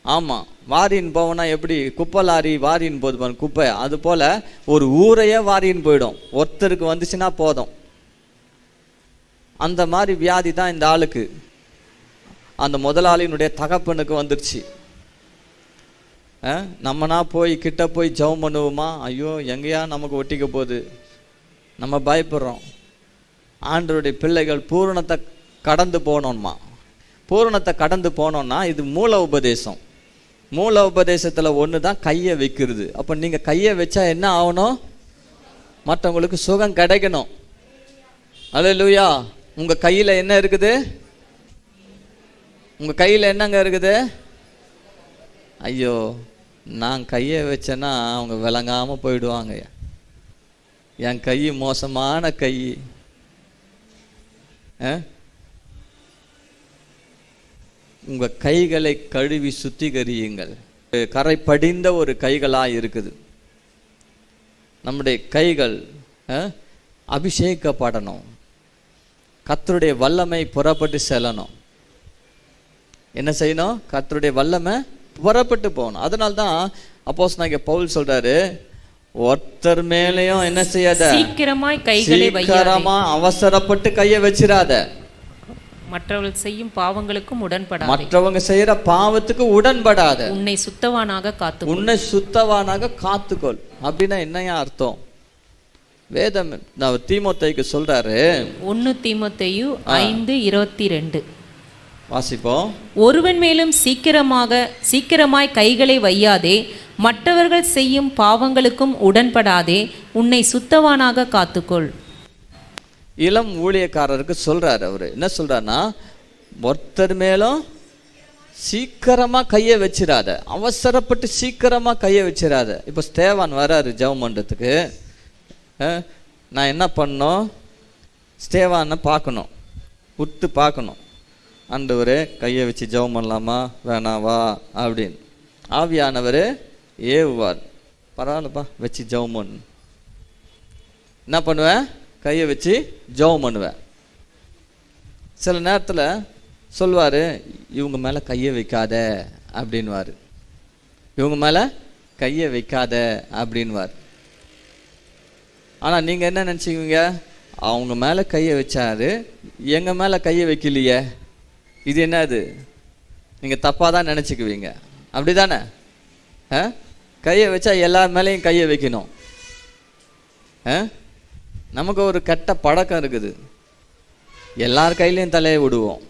ஆமாம், வாரின்னு போவோம்னா எப்படி? குப்பை லாரி வாரின்னு போது குப்பை, அது போல் ஒரு ஊரையே வாரின்னு போயிடும். ஒருத்தருக்கு வந்துச்சுன்னா போதும். அந்த மாதிரி வியாதி தான் இந்த ஆளுக்கு, அந்த முதலாளியினுடைய தகப்பனுக்கு வந்துருச்சு. நம்மனா போய் கிட்ட போய் ஜெபம் பண்ணுவோமா? ஐயோ எங்கேயா நமக்கு ஒட்டிக்க போகுது, நம்ம பயப்படுறோம். ஆண்டவருடைய பிள்ளைகள் பூரணத்தை கடந்து போனோம்மா. பூரணத்தை கடந்து போனோம்னா இது மூல உபதேசம். மூல உபதேசத்தில் ஒன்று தான் கையை வைக்கிறது. அப்போ நீங்கள் கையை வச்சா என்ன ஆகணும்? மற்றவங்களுக்கு சுகம் கிடைக்கணும். அல்லேலூயா. உங்கள் கையில் என்ன இருக்குது? உங்கள் கையில் என்னங்க இருக்குது? ஐயோ, நான் கையை வச்சேன்னா அவங்க விளங்காமல் போயிடுவாங்க. என் கை மோசமான கை. உங்கள் கைகளை கழுவி சுத்திகரியுங்கள். கரை படிந்த ஒரு கைகளாக இருக்குது நம்முடைய கைகள். அபிஷேகப்படணும். கர்த்தருடைய வல்லமை புறப்பட்டு செல்லணும். என்ன செய்யணும்? கர்த்தருடைய வல்லமை புறப்பட்டு போகணும். அதனால்தான் அப்போஸ்தலனாகிய பவுல் சொல்றாரு, ஒருத்தர் மேலேயும் என்ன செய்யாத, சீக்கிரமா அவசரப்பட்டு கையை வச்சிராத. மற்றவர்கள் செய்யும் பாவங்களுக்கும் உடன்படாத. மற்றவங்க செய்யற பாவத்துக்கு உடன்படாத. உன்னை சுத்தவானாக காத்துக்கொள். உன்னை சுத்தவானாக காத்துக்கொள். அப்படின்னா என்னையா அர்த்தம்? வேதம் தீமோத்தேயுக்கு சொல்றாரு. 1 தீமோத்தேயு 5:22 வாசிப்போம். ஒருவன் மேலும் சீக்கிரமாய் கைகளை வையாதே, மற்றவர்கள் செய்யும் பாவங்களுக்கும் உடன்படாதே, உன்னை சுத்தவானாக காத்துக்கொள். இளம் ஊழியக்காரருக்கு சொல்றாரு. அவரு என்ன சொல்றாருன்னா, ஒருத்தர் மேலும் சீக்கிரமா கையை வச்சிடாத, அவசரப்பட்டு சீக்கிரமா கையை வச்சிடாத. இப்போ ஸ்தேவான் வராரு ஜெபம் பண்றதுக்கு. நான் என்ன பண்ணணும்? ஸ்தேவானை பார்க்கணும், உத்து பார்க்கணும். ஆண்டவரே கையை வச்சு ஜெபம் பண்ணலாமா வேணாவா அப்படின்னு. ஆவியானவர் ஏவுவார். பரவாயில்லப்பா வச்சு ஜெபம் பண்ணு. என்ன பண்ணுவேன்? கையை வச்சு ஜெபம் பண்ணுவேன். சில நேரத்தில் சொல்வார், இவங்க மேலே கையை வைக்காத அப்படின்வார், இவங்க மேலே கையை வைக்காத அப்படின்வார். ஆனால் நீங்கள் என்ன நினச்சிக்குவீங்க, அவங்க மேலே கையை வச்சாரு, எங்கள் மேலே கையை வைக்கலையே, இது என்னது, நீங்கள் தப்பாக தான் நினச்சிக்குவீங்க. அப்படி தானே? கையை வச்சா எல்லார் மேலேயும் கையை வைக்கணும். நமக்கு ஒரு கெட்ட பழக்கம் இருக்குது, எல்லார் கையிலையும் தலையை விடுவோம்.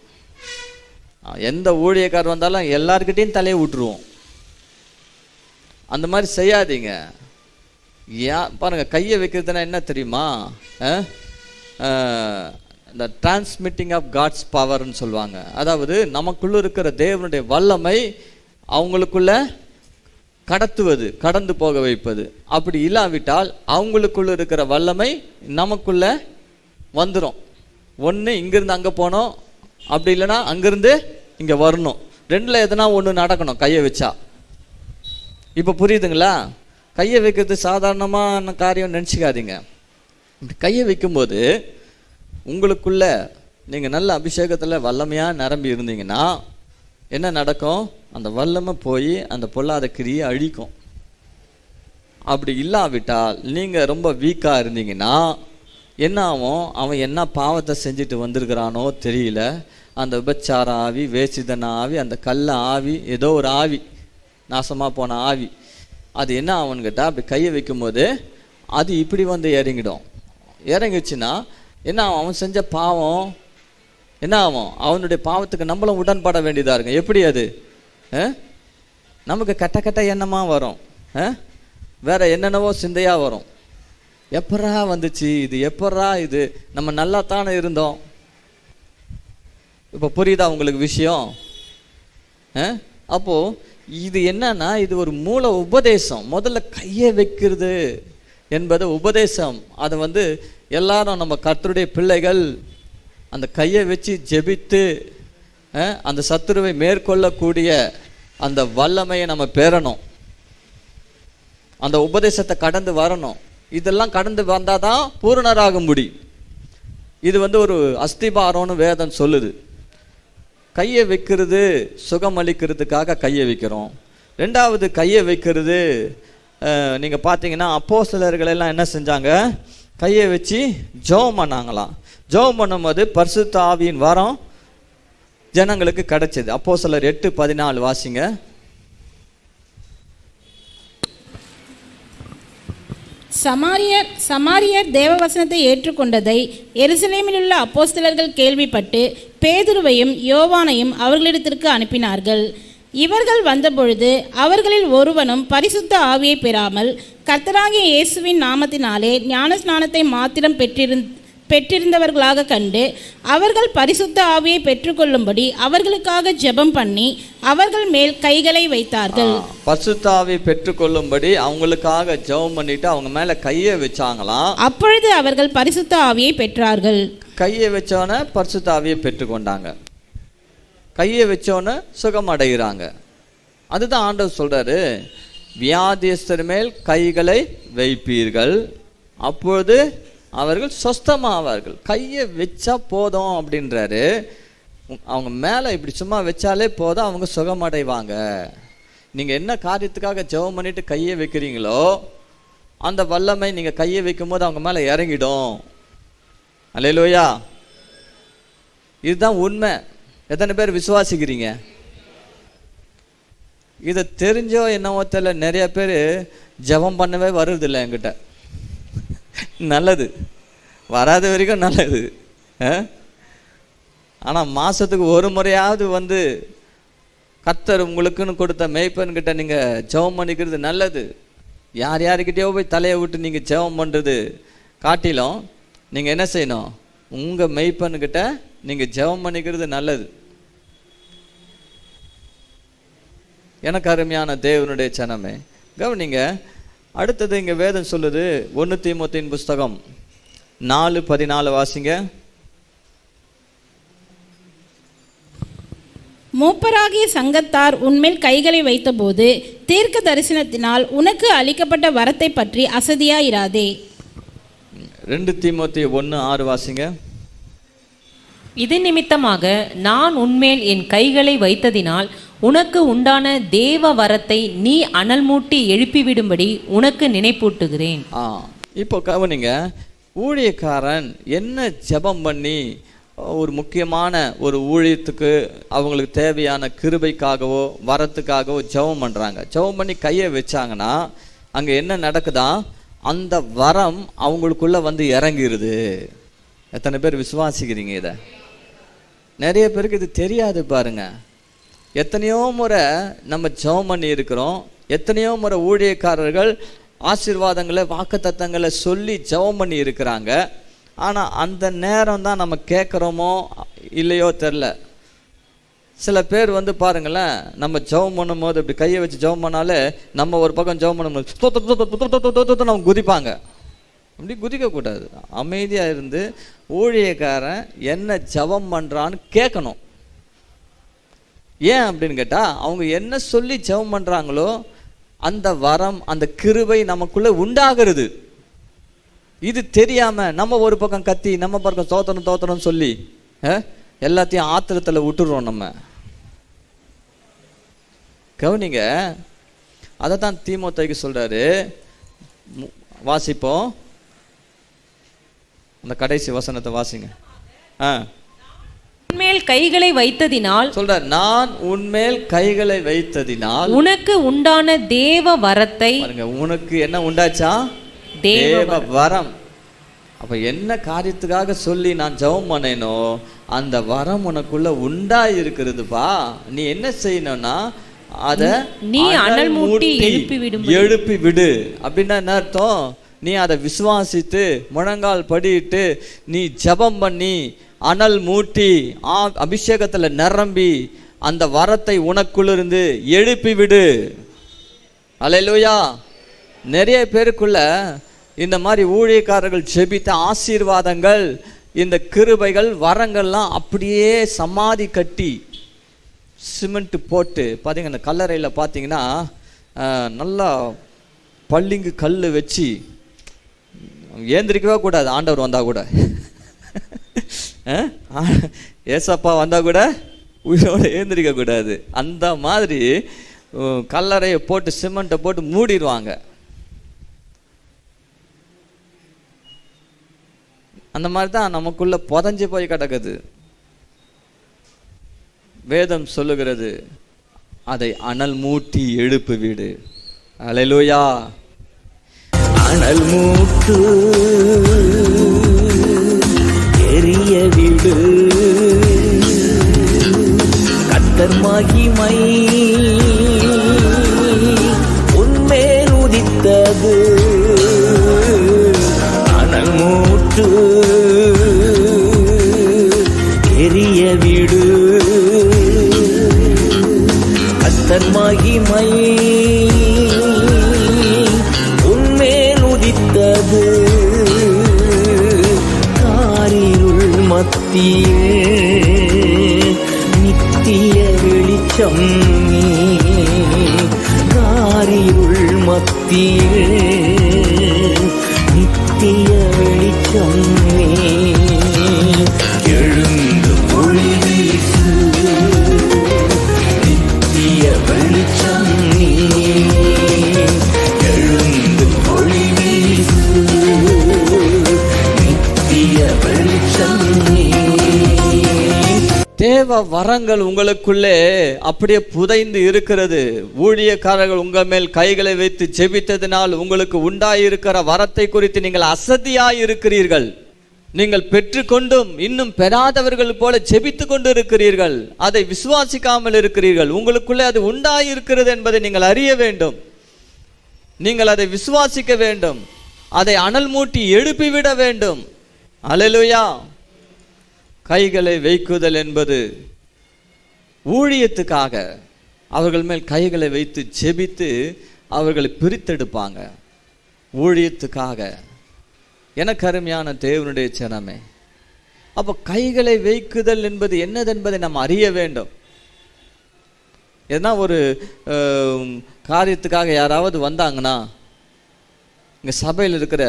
எந்த ஊழியக்காரர் வந்தாலும் எல்லார்கிட்டையும் தலையை விட்டுருவோம். அந்த மாதிரி செய்யாதீங்க. பாருங்க, கையை வைக்கிறதுனா என்ன தெரியுமா, இந்த டிரான்ஸ்மிட்டிங் ஆஃப் காட்ஸ் பவர்னு சொல்லுவாங்க. அதாவது நமக்குள்ள இருக்கிற தேவனுடைய வல்லமை அவங்களுக்குள்ள கடத்துவது, கடந்து போக வைப்பது. அப்படி இல்லாவிட்டால் அவங்களுக்குள்ள இருக்கிற வல்லமை நமக்குள்ள வந்துடும். ஒன்று இங்கிருந்து அங்கே போனோம், அப்படி இல்லைன்னா அங்கிருந்து இங்கே வரணும். ரெண்டில் எதனா ஒன்று நடக்கணும் கையை வச்சா. இப்போ புரியுதுங்களா? கையை வைக்கிறது சாதாரணமான காரியம் நினச்சிக்காதீங்க. இப்படி கையை வைக்கும்போது உங்களுக்குள்ள நீங்கள் நல்ல அபிஷேகத்தில் வல்லமையாக நிரம்பி இருந்தீங்கன்னா என்ன நடக்கும், அந்த வல்லமை போய் அந்த பொல்லாத கிரியை அழிக்கும். அப்படி இல்லாவிட்டால் நீங்கள் ரொம்ப வீக்காக இருந்தீங்கன்னா என்ன ஆகும், அவன் என்ன பாவத்தை செஞ்சுட்டு வந்திருக்கிறானோ தெரியல, அந்த விபச்சார ஆவி, வேசிதன ஆவி, அந்த கள்ள ஆவி, ஏதோ ஒரு ஆவி, நாசமாக போன ஆவி, அது என்ன ஆகும்னு கேட்டால் அப்படி கையை வைக்கும்போது அது இப்படி வந்து இறங்கிடும். இறங்கிச்சுன்னா என்ன ஆகும், அவன் செஞ்ச பாவம் என்ன ஆகும், அவனுடைய பாவத்துக்கு நம்மளும் உடன்பட வேண்டியதாக இருக்கும். எப்படி அது, நமக்கு கட்ட கட்ட எண்ணமாக வரும், வேற என்னென்னவோ சிந்தையாக வரும். எப்பரா வந்துச்சு இது, எப்பரா இது, நம்ம நல்லா தானே இருந்தோம். இப்போ புரியுதா உங்களுக்கு விஷயம்? அப்போது இது என்னன்னா, இது ஒரு மூல உபதேசம். முதல்ல கையை வைக்கிறது என்பது உபதேசம். அதை எல்லாரும் நம்ம கர்த்தருடைய பிள்ளைகள் அந்த கையை வச்சு ஜெபித்து அந்த சத்துருவை மேற்கொள்ளக்கூடிய அந்த வல்லமையை நம்ம பெறணும். அந்த உபதேசத்தை கடந்து வரணும். இதெல்லாம் கடந்து வந்தால் தான் பூரணராக முடியும். இது ஒரு அஸ்திபாரம்னு வேதம் சொல்லுது. கையை வைக்கிறது சுகம் அளிக்கிறதுக்காக கையை வைக்கிறோம். ரெண்டாவது கையை வைக்கிறது, நீங்கள் பார்த்தீங்கன்னா அப்போஸ்தலர்கள் எல்லாம் என்ன செஞ்சாங்க, கையை வச்சு ஜெபம் பண்ணாங்களாம். ஜெபம் பண்ணும்போது பரிசுத்த ஆவியின் வரம் ஜனங்களுக்கு கிடைச்சது. அப்போஸ்தலர் 8:14 வாசிங்க. சமாரியர் தேவவசனத்தை ஏற்றுக்கொண்டதை எருசலேமில் உள்ள அப்போஸ்தலர்கள் கேள்விப்பட்டு பேதுருவையும் யோவானையும் அவர்களிடத்திற்கு அனுப்பினார்கள். இவர்கள் வந்தபொழுது அவர்களில் ஒருவனும் பரிசுத்த ஆவியை பெறாமல் கர்த்தராகிய இயேசுவின் நாமத்தினாலே ஞானஸ்நானத்தை மாத்திரம் பெற்றிருந்தவர்களாக கண்டு அவர்கள் பரிசுத்த ஆவியை பெற்றுக்கொள்ளும்படி அவர்களுக்காக ஜெபம் பண்ணி அவர்கள் மேல் கைகளை வைத்தார்கள். பரிசுத்த ஆவியை பெற்றுக்கொள்ளும்படி அவங்களுக்காக ஜெபம் பண்ணிட்டு அவங்க மேல கையை வச்சாங்களாம். அப்பொழுது அவர்கள் பரிசுத்த ஆவியை பெற்றார்கள். கையை வச்சோன்னே பரிசுத்த ஆவியை பெற்றுக்கொண்டாங்க. கையை வச்சோன்னே சுகம் அடைகிறாங்க. அதுதான் ஆண்டவர் சொல்றாரு, வியாதியஸ்தர் மேல் கைகளை வைப்பீர்கள், அப்பொழுது அவர்கள் சொஸ்தமாவார்கள். கையை வச்சா போதும் அப்படின்றாரு. அவங்க மேலே இப்படி சும்மா வச்சாலே போதும், அவங்க சுகமடைவாங்க. நீங்கள் என்ன காரியத்துக்காக ஜெபம் பண்ணிட்டு கையை வைக்கிறீங்களோ அந்த வல்லமை நீங்கள் கையை வைக்கும் போது அவங்க மேலே இறங்கிடும். அல்லேலூயா. இதுதான் உண்மை. எத்தனை பேர் விசுவாசிக்கிறீங்க? இதை தெரிஞ்சோ என்னவோ தெரியல, நிறைய பேர் ஜெபம் பண்ணவே வருவதில்லை என்கிட்ட. நல்லது, வராத வரைக்கும் நல்லது. ஆனால் மாதத்துக்கு ஒரு முறையாவது கர்த்தர் உங்களுக்குன்னு கொடுத்த மேய்ப்பன்கிட்ட நீங்கள் ஜெபம் பண்ணிக்கிறது நல்லது. யார் யாருக்கிட்டேயோ போய் தலையை விட்டு நீங்கள் ஜெபம் பண்ணுறது காட்டிலும் நீங்கள் என்ன செய்யணும், உங்கள் மேய்ப்பன்கிட்ட நீங்கள் ஜெபம் பண்ணிக்கிறது நல்லது. எனக்கு அருமையான தேவனுடைய சனமே, கவனிங்க. அடுத்தது இங்கே வேதம் சொல்லுது, 1 தீமோத்தேயின் புஸ்தகம் 4:14 வாசிங்க. மூப்பராகிய சங்கத்தார் உன்மேல் கைகளை வைத்தபோது தீர்க்க தரிசனத்தினால் உனக்கு அளிக்கப்பட்ட வரத்தை பற்றி அசதியாயிராதே. 2 தீமோத்தேயு 1:6 வாசிங்க. இது நிமித்தமாக நான் உன்மேல் என் கைகளை வைத்ததினால் உனக்கு உண்டான தேவ வரத்தை நீ அனல் மூட்டி எழுப்பிவிடும்படி உனக்கு நினைப்பூட்டுகிறேன். இப்போ கவனிங்க, ஊழியக்காரன் என்ன ஜெபம் பண்ணி ஒரு முக்கியமான ஒரு ஊழியத்துக்கு அவங்களுக்கு தேவையான கிருபைக்காகவோ வரத்துக்காகவோ ஜெபம் பண்ணுறாங்க. ஜெபம் பண்ணி கையை வச்சாங்கன்னா அங்கே என்ன நடக்குதா, அந்த வரம் அவங்களுக்குள்ள வந்து இறங்கிருது. எத்தனை பேர் விசுவாசிக்கிறீங்க இதை? நிறைய பேருக்கு இது தெரியாது பாருங்க. எத்தனையோ முறை நம்ம ஜெபம் பண்ணி இருக்கிறோம், எத்தனையோ முறை ஊழியக்காரர்கள் ஆசீர்வாதங்களை வாக்குத்தத்தங்களை சொல்லி ஜெபம் பண்ணி இருக்கிறாங்க. ஆனால் அந்த நேரம் தான் நம்ம கேட்குறோமோ இல்லையோ தெரில. சில பேர் வந்து பாருங்களேன், நம்ம ஜெபம் பண்ணும்போது இப்படி கையை வச்சு ஜெபம் பண்ணாலே நம்ம ஒரு பக்கம் ஜெபம் பண்ணும்போது நம்ம குதிப்பாங்க. அப்படி குதிக்கக்கூடாது. அமைதியாக இருந்து ஊழியக்காரன் என்ன ஜெபம் பண்ணுறான்னு கேட்கணும். ஏன் அப்படின்னு கேட்டால், அவங்க என்ன சொல்லி ஜெபம் பண்ணுறாங்களோ அந்த வரம் அந்த கிருபை நமக்குள்ளே உண்டாகிறது. இது தெரியாமல் நம்ம ஒரு பக்கம் கத்தி நம்ம பக்கம் தோத்தணும் சொல்லி எல்லாத்தையும் ஆத்திரத்தில் விட்டுடுறோம் நம்ம. கவனிங்க, அதை தான் தீமோத்தேயுக்கு சொல்கிறாரு. வாசிப்போம், அந்த கடைசி வசனத்தை வாசிங்க. உன்மேல் கைகளை வைத்ததினால் சொல்றார், நான் உன்மேல் கைகளை வைத்ததினால் உனக்கு உண்டான தேவ வரத்தை. உனக்கு என்ன உண்டாச்சா? தேவ வரம். அப்ப என்ன காரியத்துக்காக சொல்லி நான் ஜெபம் பண்ணேனோ அந்த வரம் உனக்குள்ள உண்டாய் இருக்கிறதுப்பா. நீ என்ன செய்யணும்னா அத நீ அனல் மூட்டி எழுப்பி விடு. அப்படின்னா என்ன அர்த்தம்? நீ அதை விசுவாசித்து முழங்கால் படிட்டு நீ ஜெபம் பண்ணி அனல் மூட்டி அபிஷேகத்தில் நிரம்பி அந்த வரத்தை உனக்குள்ளிருந்து எழுப்பி விடு. அல்லேலூயா. நிறைய பேருக்குள்ள இந்த மாதிரி ஊழியக்காரர்கள் ஜெபித்த ஆசீர்வாதங்கள், இந்த கிருபைகள் வரங்கள்லாம் அப்படியே சமாதி கட்டி சிமெண்ட் போட்டு பார்த்தீங்கன்னா, அந்த கல்லறையில் பார்த்தீங்கன்னா நல்லா பள்ளிங்கு கல் வச்சு ஏந்திரிக்கவே கூடாது. ஆண்டவர் வந்தால் கூட, ஏசப்பா வந்தால் கூட உயிரோடு ஏந்திரிக்க கூடாது. அந்த மாதிரி கல்லறையை போட்டு சிமெண்ட்டை போட்டு மூடிடுவாங்க. அந்த மாதிரி தான் நமக்குள்ள புதஞ்சு போய் கிடக்குது. வேதம் சொல்லுகிறது, அதை அனல் மூட்டி எழுப்பு வீடு. அல்லேலூயா. அனல் மூட்டு எரிய வீடு, கர்த்தர் மகிமை உன்மேல் உதித்தது. அனல் மூட்டு எரிய வீடு, கர்த்தர் மகிமை உன்மேல் உதித்தது. காரிருள் மத்தியில் நித்திய வெளிச்சம் நீ, காரிருள் மத்தியில் நித்திய வெளிச்சம் நீ. எழுந்து ஒளி வீசு, நித்திய வெளிச்சம் நீ. எழுந்து ஒளி வீசு, நித்திய வெளிச்சம் நீ. தேவ வரங்கள் உங்களுக்குள்ளே அப்படியே புதைந்து இருக்கிறது. ஊழியக்காரர்கள் உங்கள் மேல் கைகளை வைத்து ஜெபித்ததினால் உங்களுக்கு உண்டாயிருக்கிற வரத்தை குறித்து நீங்கள் அசதியாய் இருக்கிறீர்கள். நீங்கள் பெற்றுக்கொண்டும் இன்னும் பெறாதவர்கள் போல ஜெபித்து கொண்டு இருக்கிறீர்கள். அதை விசுவாசிக்காமல் இருக்கிறீர்கள். உங்களுக்குள்ளே அது உண்டாயிருக்கிறது என்பதை நீங்கள் அறிய வேண்டும். நீங்கள் அதை விசுவாசிக்க வேண்டும். அதை அனல் மூட்டி எழுப்பிவிட வேண்டும். அல்லேலூயா. கைகளை வைக்குதல் என்பது ஊழியத்துக்காக அவர்கள் மேல் கைகளை வைத்து ஜெபித்து அவர்களை பிரித்தெடுப்பாங்க. ஊழியத்துக்காக. எனக்கு அருமையான தேவனுடைய ஜனமே, அப்போ கைகளை வைக்குதல் என்பது என்னதென்பதை நாம் அறிய வேண்டும். ஏன்னா ஒரு காரியத்துக்காக யாராவது வந்தாங்கன்னா, இங்கே சபையில் இருக்கிற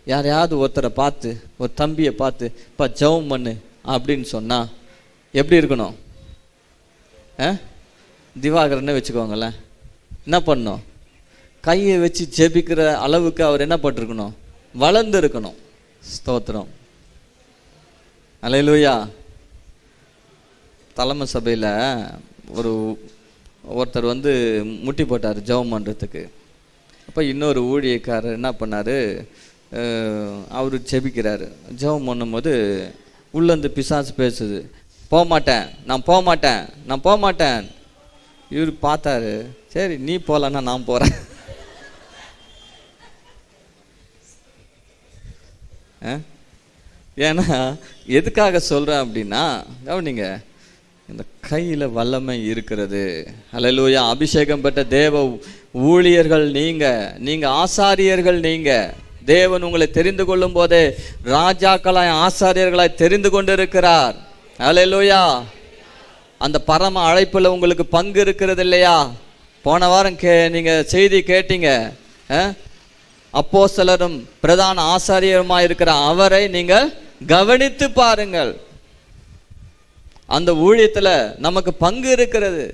யாரையாவது ஒருத்தரை பார்த்து, ஒரு தம்பியை பார்த்து இப்போ ஜெபம் பண்ணு அப்படின்னு சொன்னால் எப்படி இருக்கணும்? திவாகரன்னு வச்சுக்கோங்களேன், என்ன பண்ணணும்? கையை வச்சு ஜெபிக்கிற அளவுக்கு அவர் என்ன பண்ணிருக்கணும்? வளர்ந்து இருக்கணும். ஸ்தோத்திரம், அல்லேலூயா. தலைமை சபையில் ஒருத்தர் வந்து முட்டி போட்டார் ஜெபம் பண்ணுறதுக்கு. அப்போ இன்னொரு ஊழியக்காரர் என்ன பண்ணார், அவர் ஜெபிக்கிறாரு. ஜெபம் பண்ணும்போது உள்ளேருந்து பிசாசு பேசுது, போகமாட்டேன், நான் போகமாட்டேன், நான் போகமாட்டேன். இவர் பார்த்தாரு, சரி நீ போகலன்னா நான் போகிறேன். ஏன்னா எதுக்காக சொல்கிறேன் அப்படின்னா, கவனிங்க, இந்த கையில் வல்லமை இருக்கிறது. அல்லேலூயா. அபிஷேகம் பெற்ற தேவ ஊழியர்கள் நீங்கள் ஆசாரியர்கள். தேவன் உங்களை தெரிந்து கொள்ளும் போதே ராஜாக்களாய் ஆசாரியர்களாய் தெரிந்து கொண்டிருக்கிறார். அல்லேலூயா. அந்த பரம அழைப்பில் உங்களுக்கு பங்கு இருக்கிறது இல்லையா? போன வாரம் நீங்கள் செய்தி கேட்டீங்க. அப்போஸ்தலரும் பிரதான ஆசாரியருமாய் இருக்கிற அவரை நீங்கள் கவனித்து பாருங்கள். அந்த ஊழியத்தில் நமக்கு பங்கு இருக்கிறது.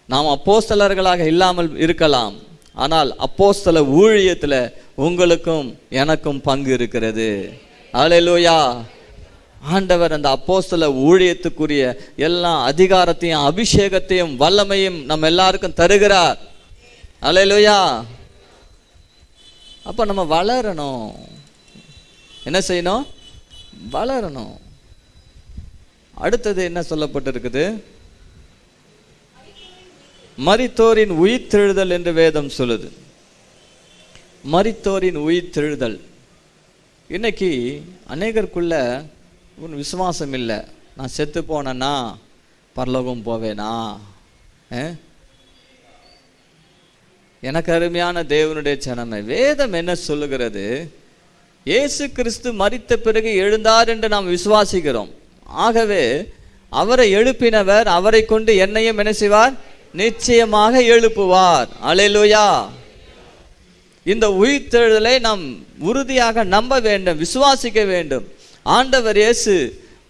நாம் அப்போஸ்தலர்களாக இல்லாமல் இருக்கலாம், ஆனால் அப்போஸ்தல ஊழியத்தில் உங்களுக்கும் எனக்கும் பங்கு இருக்கிறது. அல்லேலூயா. ஆண்டவர் அந்த அப்போஸ்தல ஊழியத்துக்குரிய எல்லா அதிகாரத்தையும் அபிஷேகத்தையும் வல்லமையும் நம்ம எல்லாருக்கும் தருகிறார். அல்லேலூயா. அப்போ நம்ம வளரணும். என்ன செய்யணும்? வளரணும். அடுத்தது என்ன சொல்லப்பட்டிருக்குது? மரித்தோரின் உயிர்த்தெழுதல் என்று வேதம் சொல்லுது. மரித்தோரின் உயிர்த்தெழுதல். இன்னைக்கு அநேகருக்குள்ள ஒரு விசுவாசம் இல்லை. நான் செத்து போனேன்னா பரலோகம் போவேனா? எனக்கு அருமையான தேவனுடைய ஜனமே, வேதம் என்ன சொல்லுகிறது? இயேசு கிறிஸ்து மரித்த பிறகு எழுந்தார் என்று நாம் விசுவாசிக்கிறோம். ஆகவே அவரை எழுப்பினவர் அவரை கொண்டு என்னையும் என்ன செய்வார்? நிச்சயமாக எழுப்புவார். அல்லேலூயா. இந்த உயிர்த்தெழுதலை நாம் உறுதியாக நம்ப வேண்டும், விசுவாசிக்க வேண்டும். ஆண்டவர் இயேசு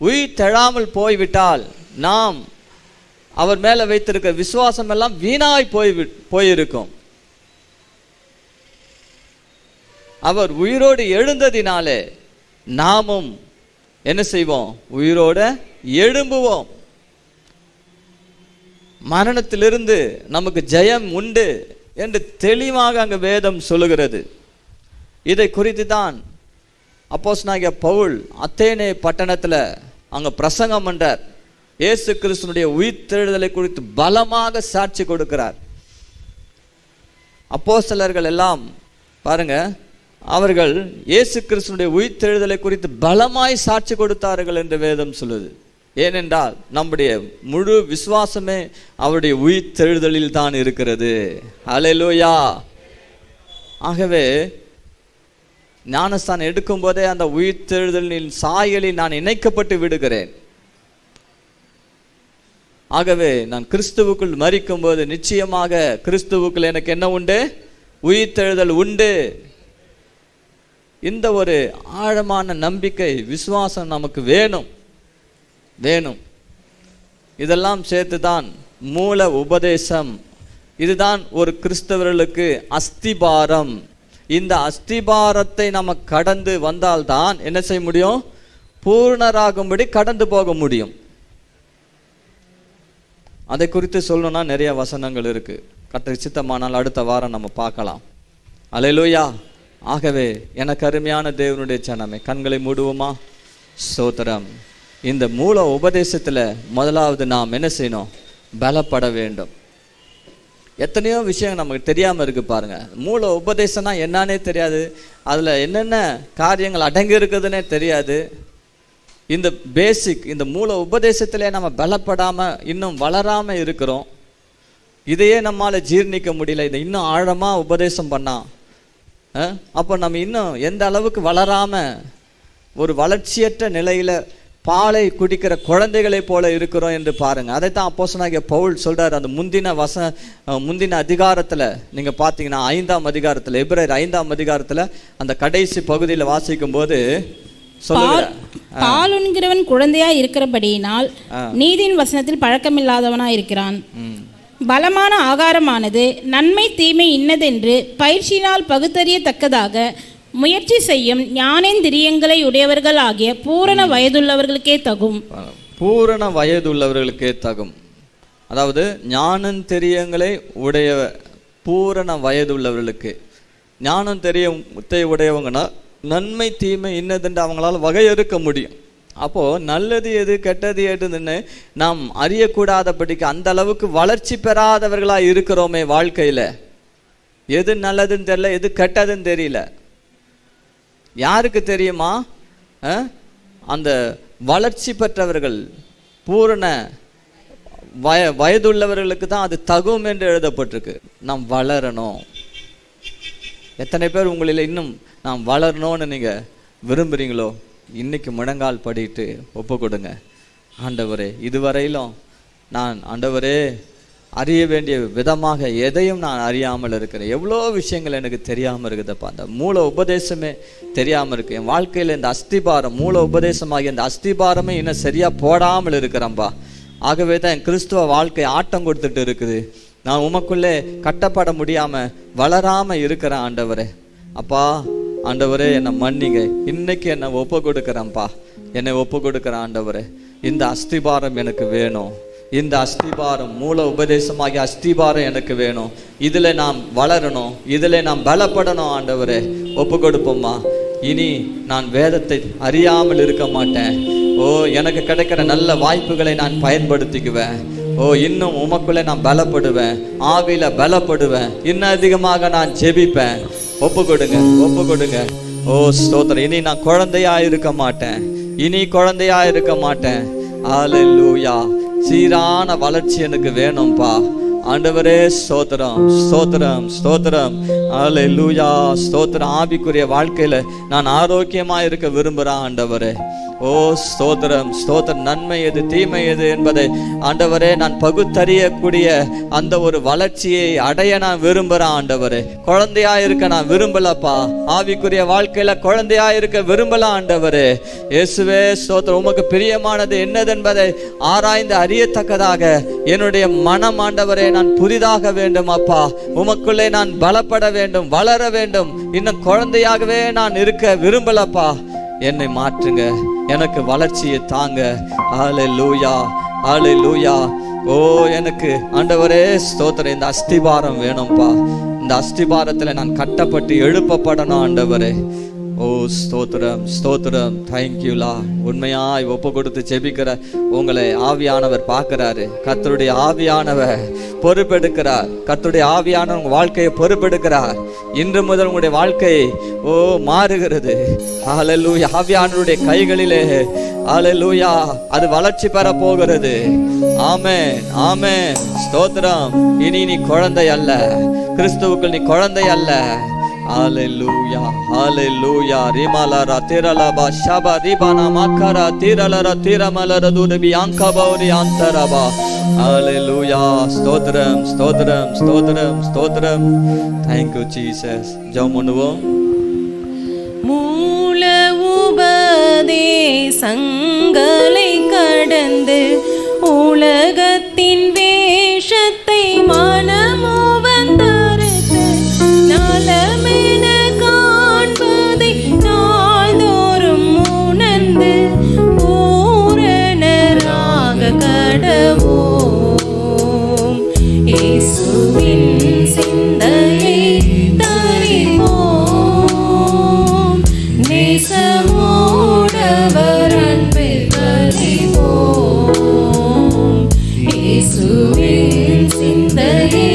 உயிர் தெழாமல் போய்விட்டால் நாம் அவர் மேலே வைத்திருக்க விசுவாசம் எல்லாம் வீணாய் போயிருக்கும். அவர் உயிரோடு எழுந்ததினாலே நாமும் என்ன செய்வோம்? உயிரோடு எழும்புவோம். மரணத்திலிருந்து நமக்கு ஜெயம் உண்டு என்று தெளிவாக அங்கு வேதம் சொல்லுகிறது. இதை குறித்து தான் அப்போஸ்தலனாகிய பவுல் அத்தேனே பட்டணத்தில் அங்கே பிரசங்கம் பண்றார். இயேசு கிறிஸ்துனுடைய உயிர்த்தெழுதலை குறித்து பலமாக சாட்சி கொடுக்கிறார். அப்போஸ்தலர்கள் எல்லாம் பாருங்க, அவர்கள் இயேசு கிறிஸ்துனுடைய உயிர்த்தெழுதலை குறித்து பலமாய் சாட்சி கொடுத்தார்கள் என்று வேதம் சொல்லுது. ஏனென்றால் நம்முடைய முழு விசுவாசமே அவருடைய உயிர்த்தெழுதலில் தான் இருக்கிறது. அல்லேலூயா. ஆகவே ஞானஸ்தானம் எடுக்கும் போதே அந்த உயிர்த்தெழுதலின் சாயலில் நான் இணைக்கப்பட்டு விடுகிறேன். ஆகவே நான் கிறிஸ்துவுக்குள் மரிக்கும் போது நிச்சயமாக கிறிஸ்துவுக்குள் எனக்கு என்ன உண்டு? உயிர்த்தெழுதல் உண்டு. இந்த ஒரு ஆழமான நம்பிக்கை, விசுவாசம் நமக்கு வேணும். இதெல்லாம் சேர்த்து தான் மூல உபதேசம். இதுதான் ஒரு கிறிஸ்தவர்களுக்கு அஸ்திபாரம். இந்த அஸ்திபாரத்தை நம்ம கடந்து வந்தால்தான் என்ன செய்ய முடியும்? பூர்ணராகும்படி கடந்து போக முடியும். அதை குறித்து சொல்லணும்னா நிறைய வசனங்கள் இருக்கு. கர்த்தர் சித்தமானால் அடுத்த வாரம் நம்ம பார்க்கலாம். அல்லேலூயா. ஆகவே எனக்கு அருமையான தேவனுடைய ஜனமே, கண்களை மூடுவோமா? ஸ்தோத்திரம். இந்த மூல உபதேசத்தில் முதலாவது நாம் என்ன செய்யணும்? பலப்பட வேண்டும். எத்தனையோ விஷயம் நமக்கு தெரியாமல் இருக்கு பாருங்க. மூல உபதேசம்னா என்னன்னே தெரியாது, அதில் என்னென்ன காரியங்கள் அடங்கி இருக்குதுன்னே தெரியாது. இந்த பேசிக், இந்த மூல உபதேசத்திலே நம்ம பலப்படாமல் இன்னும் வளராமல் இருக்கிறோம். இதையே நம்மால் ஜீர்ணிக்க முடியல. இதை இன்னும் ஆழமாக உபதேசம் பண்ணா அப்போ நம்ம இன்னும் எந்த அளவுக்கு வளராமல் ஒரு வளர்ச்சியற்ற நிலையில் பாலை குடிக்கிற குழந்தைகளைப் போல இருக்கிறோம் என்று பாருங்க. அதைத்தான் அப்போஸ்தலனாகிய பவுல் சொல்றாரு. அந்த முந்தின அதிகாரத்துல நீங்க பார்த்தீங்கன்னா 5ஆம் அதிகாரத்துல, எபிரேயர் 5ஆம் அதிகாரத்துல அந்த கடைசி பகுதியில் வாசிக்கும் போது பால் உண்கிறவன் குழந்தையா இருக்கிறபடியினால் நீதியின் வசனத்தில் பழக்கமில்லாதவனா இருக்கிறான். பலமான ஆகாரமானது நன்மை தீமை இன்னதென்று பயிற்சியினால் பகுத்தறியத்தக்கதாக முயற்சி செய்யும் ஞானேந்திரியங்களை உடையவர்கள் ஆகிய பூரண வயதுள்ளவர்களுக்கே தகும். பூரண வயதுள்ளவர்களுக்கே தகும். அதாவது ஞானந்தெரியங்களை உடைய பூரண வயதுள்ளவர்களுக்கு. ஞானந்தெரியத்தை உடையவங்கன்னா நன்மை தீமை இன்னதென்று அவங்களால வகையறுக்க முடியும். அப்போ நல்லது எது கெட்டது எதுன்னு நாம் அறியக்கூடாதபடிக்கு அந்த அளவுக்கு வளர்ச்சி பெறாதவர்களாக இருக்கிறோமே வாழ்க்கையில. எது நல்லதுன்னு தெரியல, எது கெட்டதுன்னு தெரியல. யாருக்கு தெரியுமா? அந்த வளர்ச்சி பெற்றவர்கள், பூரண வயதுள்ளவர்களுக்கு தான் அது தகும் என்று எழுதப்பட்டிருக்கு. நாம் வளரணும். எத்தனை பேர் உங்களில் இன்னும் நாம் வளரணும்னு நீங்க விரும்புறீங்களோ? இன்னைக்கு முழங்கால் படிட்டு ஒப்பு கொடுங்க. ஆண்டவரே, இதுவரையிலும் நான் ஆண்டவரே அறிய வேண்டிய விதமாக எதையும் நான் அறியாமல் இருக்கிறேன். எவ்வளோ விஷயங்கள் எனக்கு தெரியாமல் இருக்குதுப்பா. அந்த மூல உபதேசமே தெரியாமல் இருக்கு. என் வாழ்க்கையில் இந்த அஸ்திபாரம், மூல உபதேசமாகிய இந்த அஸ்திபாரமே இன்னும் சரியாக போடாமல் இருக்கிறேன்ப்பா. ஆகவே தான் என் கிறிஸ்துவ வாழ்க்கை ஆட்டம் கொடுத்துட்டு இருக்குது. நான் உமக்குள்ளே கட்டப்பட முடியாமல் வளராமல் இருக்கிறேன். ஆண்டவரே அப்பா, ஆண்டவரே என்னை மன்னிங்க. இன்னைக்கு என்னை ஒப்பு கொடுக்குறேன்ப்பா, என்னை ஒப்பு கொடுக்குறேன். ஆண்டவரே, இந்த அஸ்திபாரம் எனக்கு வேணும். இந்த அஸ்திபாரம், மூல உபதேசமாகிய அஸ்திபாரம் எனக்கு வேணும். இதில் நாம் வளரணும், இதில் நாம் பலப்படணும். ஆண்டவரே ஒப்பு கொடுப்போம்மா. இனி நான் வேதத்தை அறியாமல் இருக்க மாட்டேன். ஓ, எனக்கு கிடைக்கிற நல்ல வாய்ப்புகளை நான் பயன்படுத்திக்குவேன். ஓ, இன்னும் உமக்குள்ளே நான் பலப்படுவேன், ஆவியில பலப்படுவேன், இன்னும் அதிகமாக நான் ஜெபிப்பேன். ஒப்பு கொடுங்க, ஒப்பு கொடுங்க. ஓ ஸ்தோத்திரம். இனி நான் குழந்தையா இருக்க மாட்டேன், இனி குழந்தையா இருக்க மாட்டேன். ஹல்லேலூயா. சீரான வளர்ச்சி எனக்கு வேணும்பா. ஆண்டவரே ஸ்தோத்திரம், ஸ்தோத்திரம், ஸ்தோத்திரம். ஹல்லேலூயா, ஸ்தோத்திரம். ஆவிக்குரிய வாழ்க்கையில நான் ஆரோக்கியமா இருக்க விரும்புகிறேன் ஆண்டவரே. ஓ ஸ்தோத்திரம், ஸ்தோத்திரம். நன்மை எது தீமை எது என்பதை ஆண்டவரே நான் பகுத்தறியக்கூடிய அந்த ஒரு வளர்ச்சியை அடைய நான் விரும்புகிறேன் ஆண்டவரே. குழந்தையா இருக்க நான் விரும்பலப்பா. ஆவிக்குரிய வாழ்க்கையில குழந்தையா இருக்க விரும்பல ஆண்டவரே. இயேசுவே ஸ்தோத்திரம். உமக்கு பிரியமானது என்னதென்பதை ஆராய்ந்து அறியத்தக்கதாக என்னுடைய மனம் ஆண்டவரே நான் புதிதாக வேண்டும் அப்பா. உமக்குள்ளே நான் பலப்பட வேண்டும், வளர வேண்டும். இன்னும் குழந்தையாகவே நான் இருக்க விரும்பலப்பா. என்னை மாற்றுங்க, எனக்கு வளர்ச்சியை தாங்க. ஹல்லேலூயா, ஹல்லேலூயா. ஓ, எனக்கு ஆண்டவரே ஸ்தோத்திரம். இந்த அஸ்திபாரம் வேணும்ப்பா. இந்த அஸ்திபாரத்தில் நான் கட்டப்பட்டு எழுப்பப்படணும் ஆண்டவரே. ஓ ஸ்தோத்திரம், ஸ்தோத்திரம். தேங்க்யூலா. உண்மையாய் ஒப்பு கொடுத்து ஜெபிக்கிற உங்களை ஆவியானவர் பார்க்கிறாரு. கர்த்தருடைய ஆவியானவர் பொறுப்பெடுக்கிறார். கர்த்தருடைய ஆவியானவர் உங்க வாழ்க்கையை பொறுப்பெடுக்கிறார். இன்று முதல் உங்களுடைய வாழ்க்கை ஓ மாறுகிறது. ஹல்லேலூயா. ஆவியானவருடைய கைகளிலே ஹல்லேலூயா அது வளர்ச்சி பெற போகிறது. ஆமென், ஆமென். ஸ்தோத்திரம். இனி நீ குழந்தை அல்ல, கிறிஸ்துவுக்குள் நீ குழந்தை அல்ல. Hallelujah, hallelujah. Rimalara tiralaba shaba ribana makara tiralara tiramalara dubi ankabauri antaraba. Hallelujah. Stotram, stotram, stotram, stotram. Thank you Jesus. ஜெபம் மூல உபதேசங்களை கடந்து உலகத்தின் வேஷத்தை மனமோ வந்தறுத்து நலமென காண்பதை நாள்தோறும் உணர்ந்து பூரணராக கடவோம். இயேசுவின் சிந்தையை தரிப்போம். நேசமோடவர் அன்பில் கரிவோம். இயேசுவின் சிந்தையை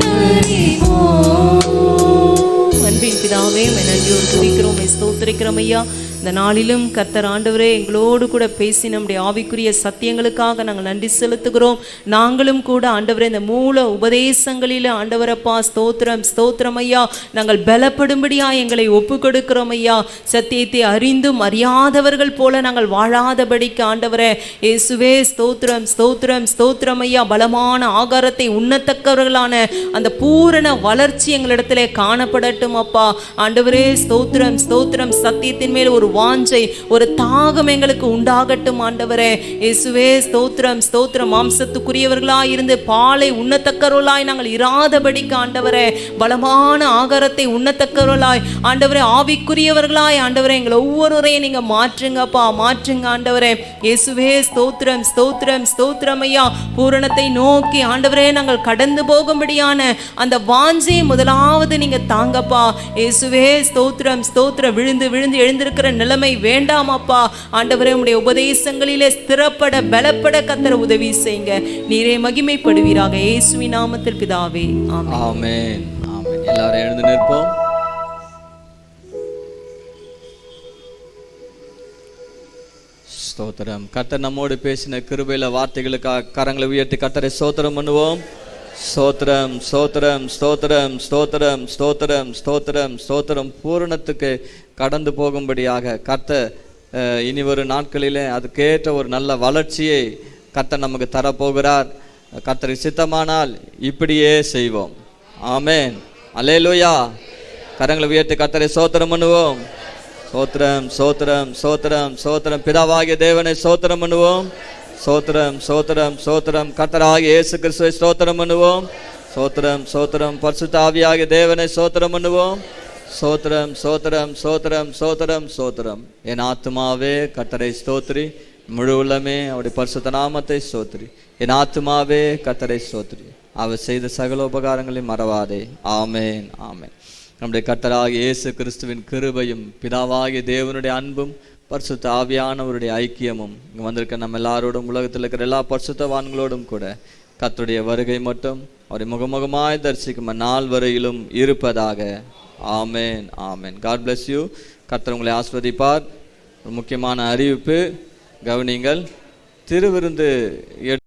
தரிப்போம். அன்பின் பிதாவே, நன்றியோடு துதிக்கிறோம், ஸ்தோத்திரிக்கிறோம் ஐயா. இந்த நாளிலும் கர்த்தர் ஆண்டவரே எங்களோடு கூட பேசி நம்முடைய ஆவிக்குரிய சத்தியங்களுக்காக நாங்கள் நன்றி செலுத்துகிறோம். நாங்களும் கூட ஆண்டவரே இந்த மூல உபதேசங்களில் ஆண்டவரப்பா ஸ்தோத்திரம் ஸ்தோத்திரம் ஐயா, நாங்கள் பலப்படும்படியா எங்களை ஒப்பு கொடுக்கிறோம் ஐயா. சத்தியத்தை அறிந்தும் அறியாதவர்கள் போல நாங்கள் வாழாதபடிக்கு ஆண்டவரே இயேசுவே ஸ்தோத்திரம் ஸ்தோத்திரம் ஸ்தோத்திரம் ஐயா, பலமான ஆகாரத்தை உண்ணத்தக்கவர்களான அந்த பூரண வளர்ச்சி எங்களிடத்திலே காணப்படட்டும் அப்பா. ஆண்டவரே ஸ்தோத்திரம் ஸ்தோத்திரம், சத்தியத்தின் மேல் ஒரு வாஞ்சை ஒரு தாகம் எங்களுக்கு உண்டாகட்டும் ஆண்டவரே இயேசுவே ஸ்தோத்திரம் ஸ்தோத்திரம். மாம்சத்துக்குரியவர்களாய் இருந்து பாலை உண்ணத்தக்கவர்களாய் நாங்கள் இராதபடிக்கு ஆண்டவரே பலமான ஆகாரத்தை உண்ணத்தக்கவர்களாய் ஆண்டவரே ஆவிக்குரியவர்களாய் ஆண்டவரே எங்களை ஒவ்வொருவரையும் நீங்க மாற்றுங்கப்பா, மாற்றுங்க ஆண்டவரே இயேசுவே ஸ்தோத்திரம் ஸ்தோத்திரம் ஸ்தோத்திரம் ஐயா. பூரணத்தை நோக்கி ஆண்டவரே நாங்கள் கடந்து போகும்படியான அந்த வாஞ்சையை முதலாவது நீங்க தாங்கப்பா இயேசுவே ஸ்தோத்திரம் ஸ்தோத்திரம். விழுந்து விழுந்து எழுந்திருக்கிற நிலைமை வேண்டாம் அப்பா ஆண்டவரே. உம்முடைய உபதேசங்களிலே ஸ்திரப்பட பலப்பட கர்த்தர் உதவி செய்யுங்க. நீரே மகிமைப்படுவீராக இயேசுவின் நாமத்தில் பிதாவே, ஆமென். ஆமென் ஆமென். எல்லாரும் எழுந்து நிற்போம். ஸ்தோத்திரம். கர்த்தர் நம்மோடு பேசின கிருபையில வார்த்தைகளுக்காக கரங்களை உயர்த்தி கர்த்தரை ஸ்தோத்திரம் பண்ணுவோம். ஸ்தோத்திரம் ஸ்தோத்திரம் ஸ்தோத்திரம் ஸ்தோத்திரம் ஸ்தோத்திரம் ஸ்தோத்திரம் ஸ்தோத்திரம். பூரணத்துக்கு கடந்து போகும்படியாக கர்த்தர் இனி ஒரு நாட்களிலே அதுக்கேற்ற ஒரு நல்ல வளர்ச்சியை கர்த்தர் நமக்கு தரப்போகிறார். கர்த்தருக்கு சித்தமானால் இப்படியே செய்வோம். ஆமென். அல்லேலூயா. கரங்களை உயர்த்தி கர்த்தரை ஸ்தோத்திரம் பண்ணுவோம். ஸ்தோத்திரம் ஸ்தோத்திரம் ஸ்தோத்திரம் ஸ்தோத்திரம். பிதாவாகிய தேவனை ஸ்தோத்திரம் பண்ணுவோம். ஸ்தோத்திரம் ஸ்தோத்திரம் ஸ்தோத்திரம். கர்த்தராகிய இயேசு கிறிஸ்துவை ஸ்தோத்திரம் பண்ணுவோம். ஸ்தோத்திரம் ஸ்தோத்திரம். பரிசுத்த ஆவியாகிய தேவனை ஸ்தோத்திரம் பண்ணுவோம். ஸ்தோத்திரம் ஸ்தோத்திரம் ஸ்தோத்திரம் ஸ்தோத்திரம் ஸ்தோத்திரம். என் ஆத்துமாவே கர்த்தரை ஸ்தோத்திரி, முழு உள்ளமே அவருடைய பரிசுத்த நாமத்தை ஸ்தோத்திரி. என் ஆத்துமாவே கர்த்தரை ஸ்தோத்திரி, அவர் செய்த சகல உபகாரங்களையும் மறவாதே. ஆமென் ஆமென். நம்முடைய கர்த்தராகிய இயேசு கிறிஸ்துவின் கிருபையும் பிதாவாகிய தேவனுடைய அன்பும் பரிசுத்த ஆவியானவருடைய ஐக்கியமும் இங்கே வந்திருக்க நம்ம எல்லாரோடும் உலகத்தில் இருக்கிற எல்லா பரிசுத்தவான்களோடும் கூட கர்த்தருடைய வருகை மட்டும் அவரை முகமுகமாய் தரிசிக்கும் நாள் வரையிலும் இருப்பதாக. Amen amen. God bless you. கர்த்தர் உங்களை ஆஸ்வதிப்பார். ஒரு முக்கியமான அறிவிப்பு கவனிங்கள். திருவிருந்து